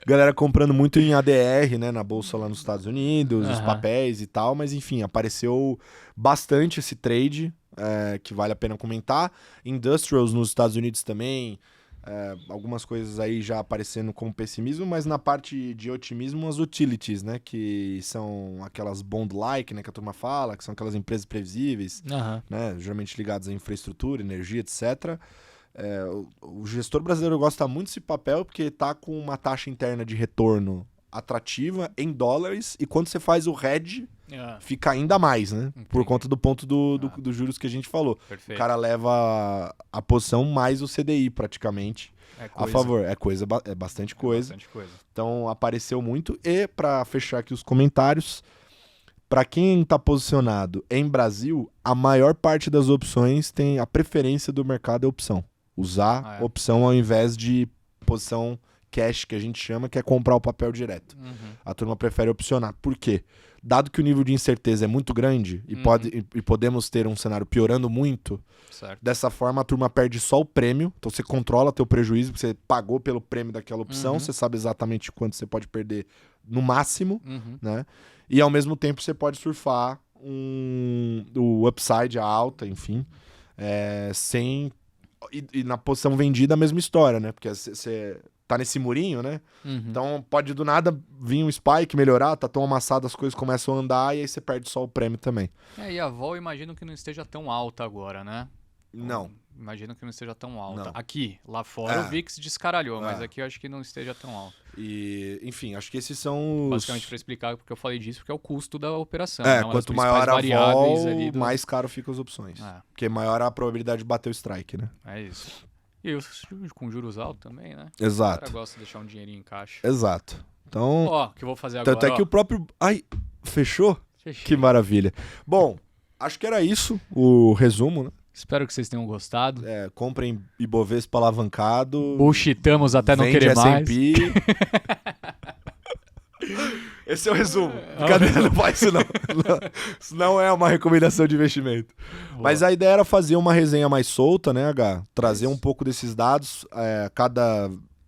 Galera comprando muito em ADR, né, na bolsa lá nos Estados Unidos, os papéis e tal, mas enfim, apareceu bastante esse trade, que vale a pena comentar. Industrials nos Estados Unidos também, algumas coisas aí já aparecendo como pessimismo, mas na parte de otimismo, as utilities, né, que são aquelas bond-like, né, que a turma fala, que são aquelas empresas previsíveis, né, geralmente ligadas à infraestrutura, energia, etc., o gestor brasileiro gosta muito desse papel porque tá com uma taxa interna de retorno atrativa em dólares e quando você faz o hedge, fica ainda mais, né? Entendi. Por conta do ponto dos juros que a gente falou. Perfeito. O cara leva a posição mais o CDI praticamente a favor. É bastante coisa. Então apareceu muito. E para fechar aqui os comentários, para quem tá posicionado em Brasil, a maior parte das opções tem a preferência do mercado é opção. Usar opção ao invés de posição cash, que a gente chama, que é comprar o papel direto. A turma prefere opcionar. Por quê? Dado que o nível de incerteza é muito grande e podemos ter um cenário piorando muito, dessa forma a turma perde só o prêmio, então você controla teu prejuízo, porque você pagou pelo prêmio daquela opção, você sabe exatamente quanto você pode perder no máximo, né? E ao mesmo tempo você pode surfar o upside, a alta, enfim, sem... E na posição vendida a mesma história, né? Porque você tá nesse murinho, né? Então pode do nada vir um spike, melhorar, tá tão amassado, as coisas começam a andar e aí você perde só o prêmio também. E a vol imagino que não esteja tão alta agora, né? Não. Imagino que não esteja tão alta. Não. Aqui, lá fora o VIX descaralhou, mas aqui eu acho que não esteja tão alto. E, enfim, acho que esses são os... Basicamente para explicar porque eu falei disso, porque é o custo da operação. Quanto maior a vol, mais caro ficam as opções. Porque maior a probabilidade de bater o strike, né? É isso. E com juros altos também, né? Exato. O cara gosta de deixar um dinheirinho em caixa. Exato. Então... Ó, que eu vou fazer agora, tanto é que o próprio... Ai, fechou? Que maravilha. Bom, acho que era isso, o resumo, né? Espero que vocês tenham gostado. Comprem Ibovespa alavancado. Bullshitamos até não querer mais. Esse é o resumo. Brincadeira, não faz isso não. Isso não é uma recomendação de investimento. Boa. Mas a ideia era fazer uma resenha mais solta, né, H? Trazer um pouco desses dados.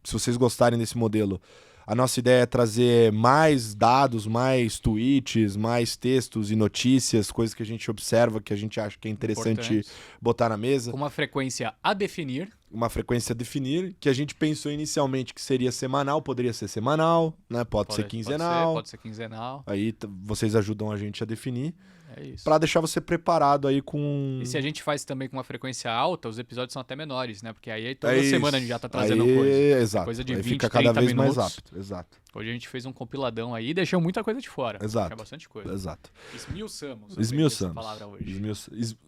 Se vocês gostarem desse modelo, a nossa ideia é trazer mais dados, mais tweets, mais textos e notícias, coisas que a gente observa, que a gente acha que é interessante botar na mesa. Com uma frequência a definir. Uma frequência a definir, que a gente pensou inicialmente que seria semanal, poderia ser semanal, né? Pode ser quinzenal. Pode ser quinzenal. Aí vocês ajudam a gente a definir. É isso. Pra deixar você preparado aí com... E se a gente faz também com uma frequência alta, os episódios são até menores, né? Porque aí toda semana a gente já tá trazendo coisa. Exato. Coisa de aí 20, fica cada vez minutos. mais rápido. Exato. Hoje a gente fez um compiladão aí e deixou muita coisa de fora. Exato. Tinha bastante coisa. Exato. Esmiuçamos. Esmiuçamos. Essa palavra hoje.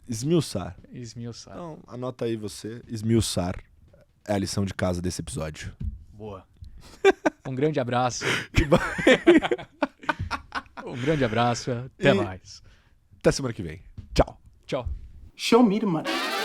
Esmiuçar. Esmiuçar. Então, anota aí você. Esmiuçar é a lição de casa desse episódio. Boa. Um grande abraço. Um grande abraço. Até mais. Até semana que vem. Tchau. Tchau. Show me the money.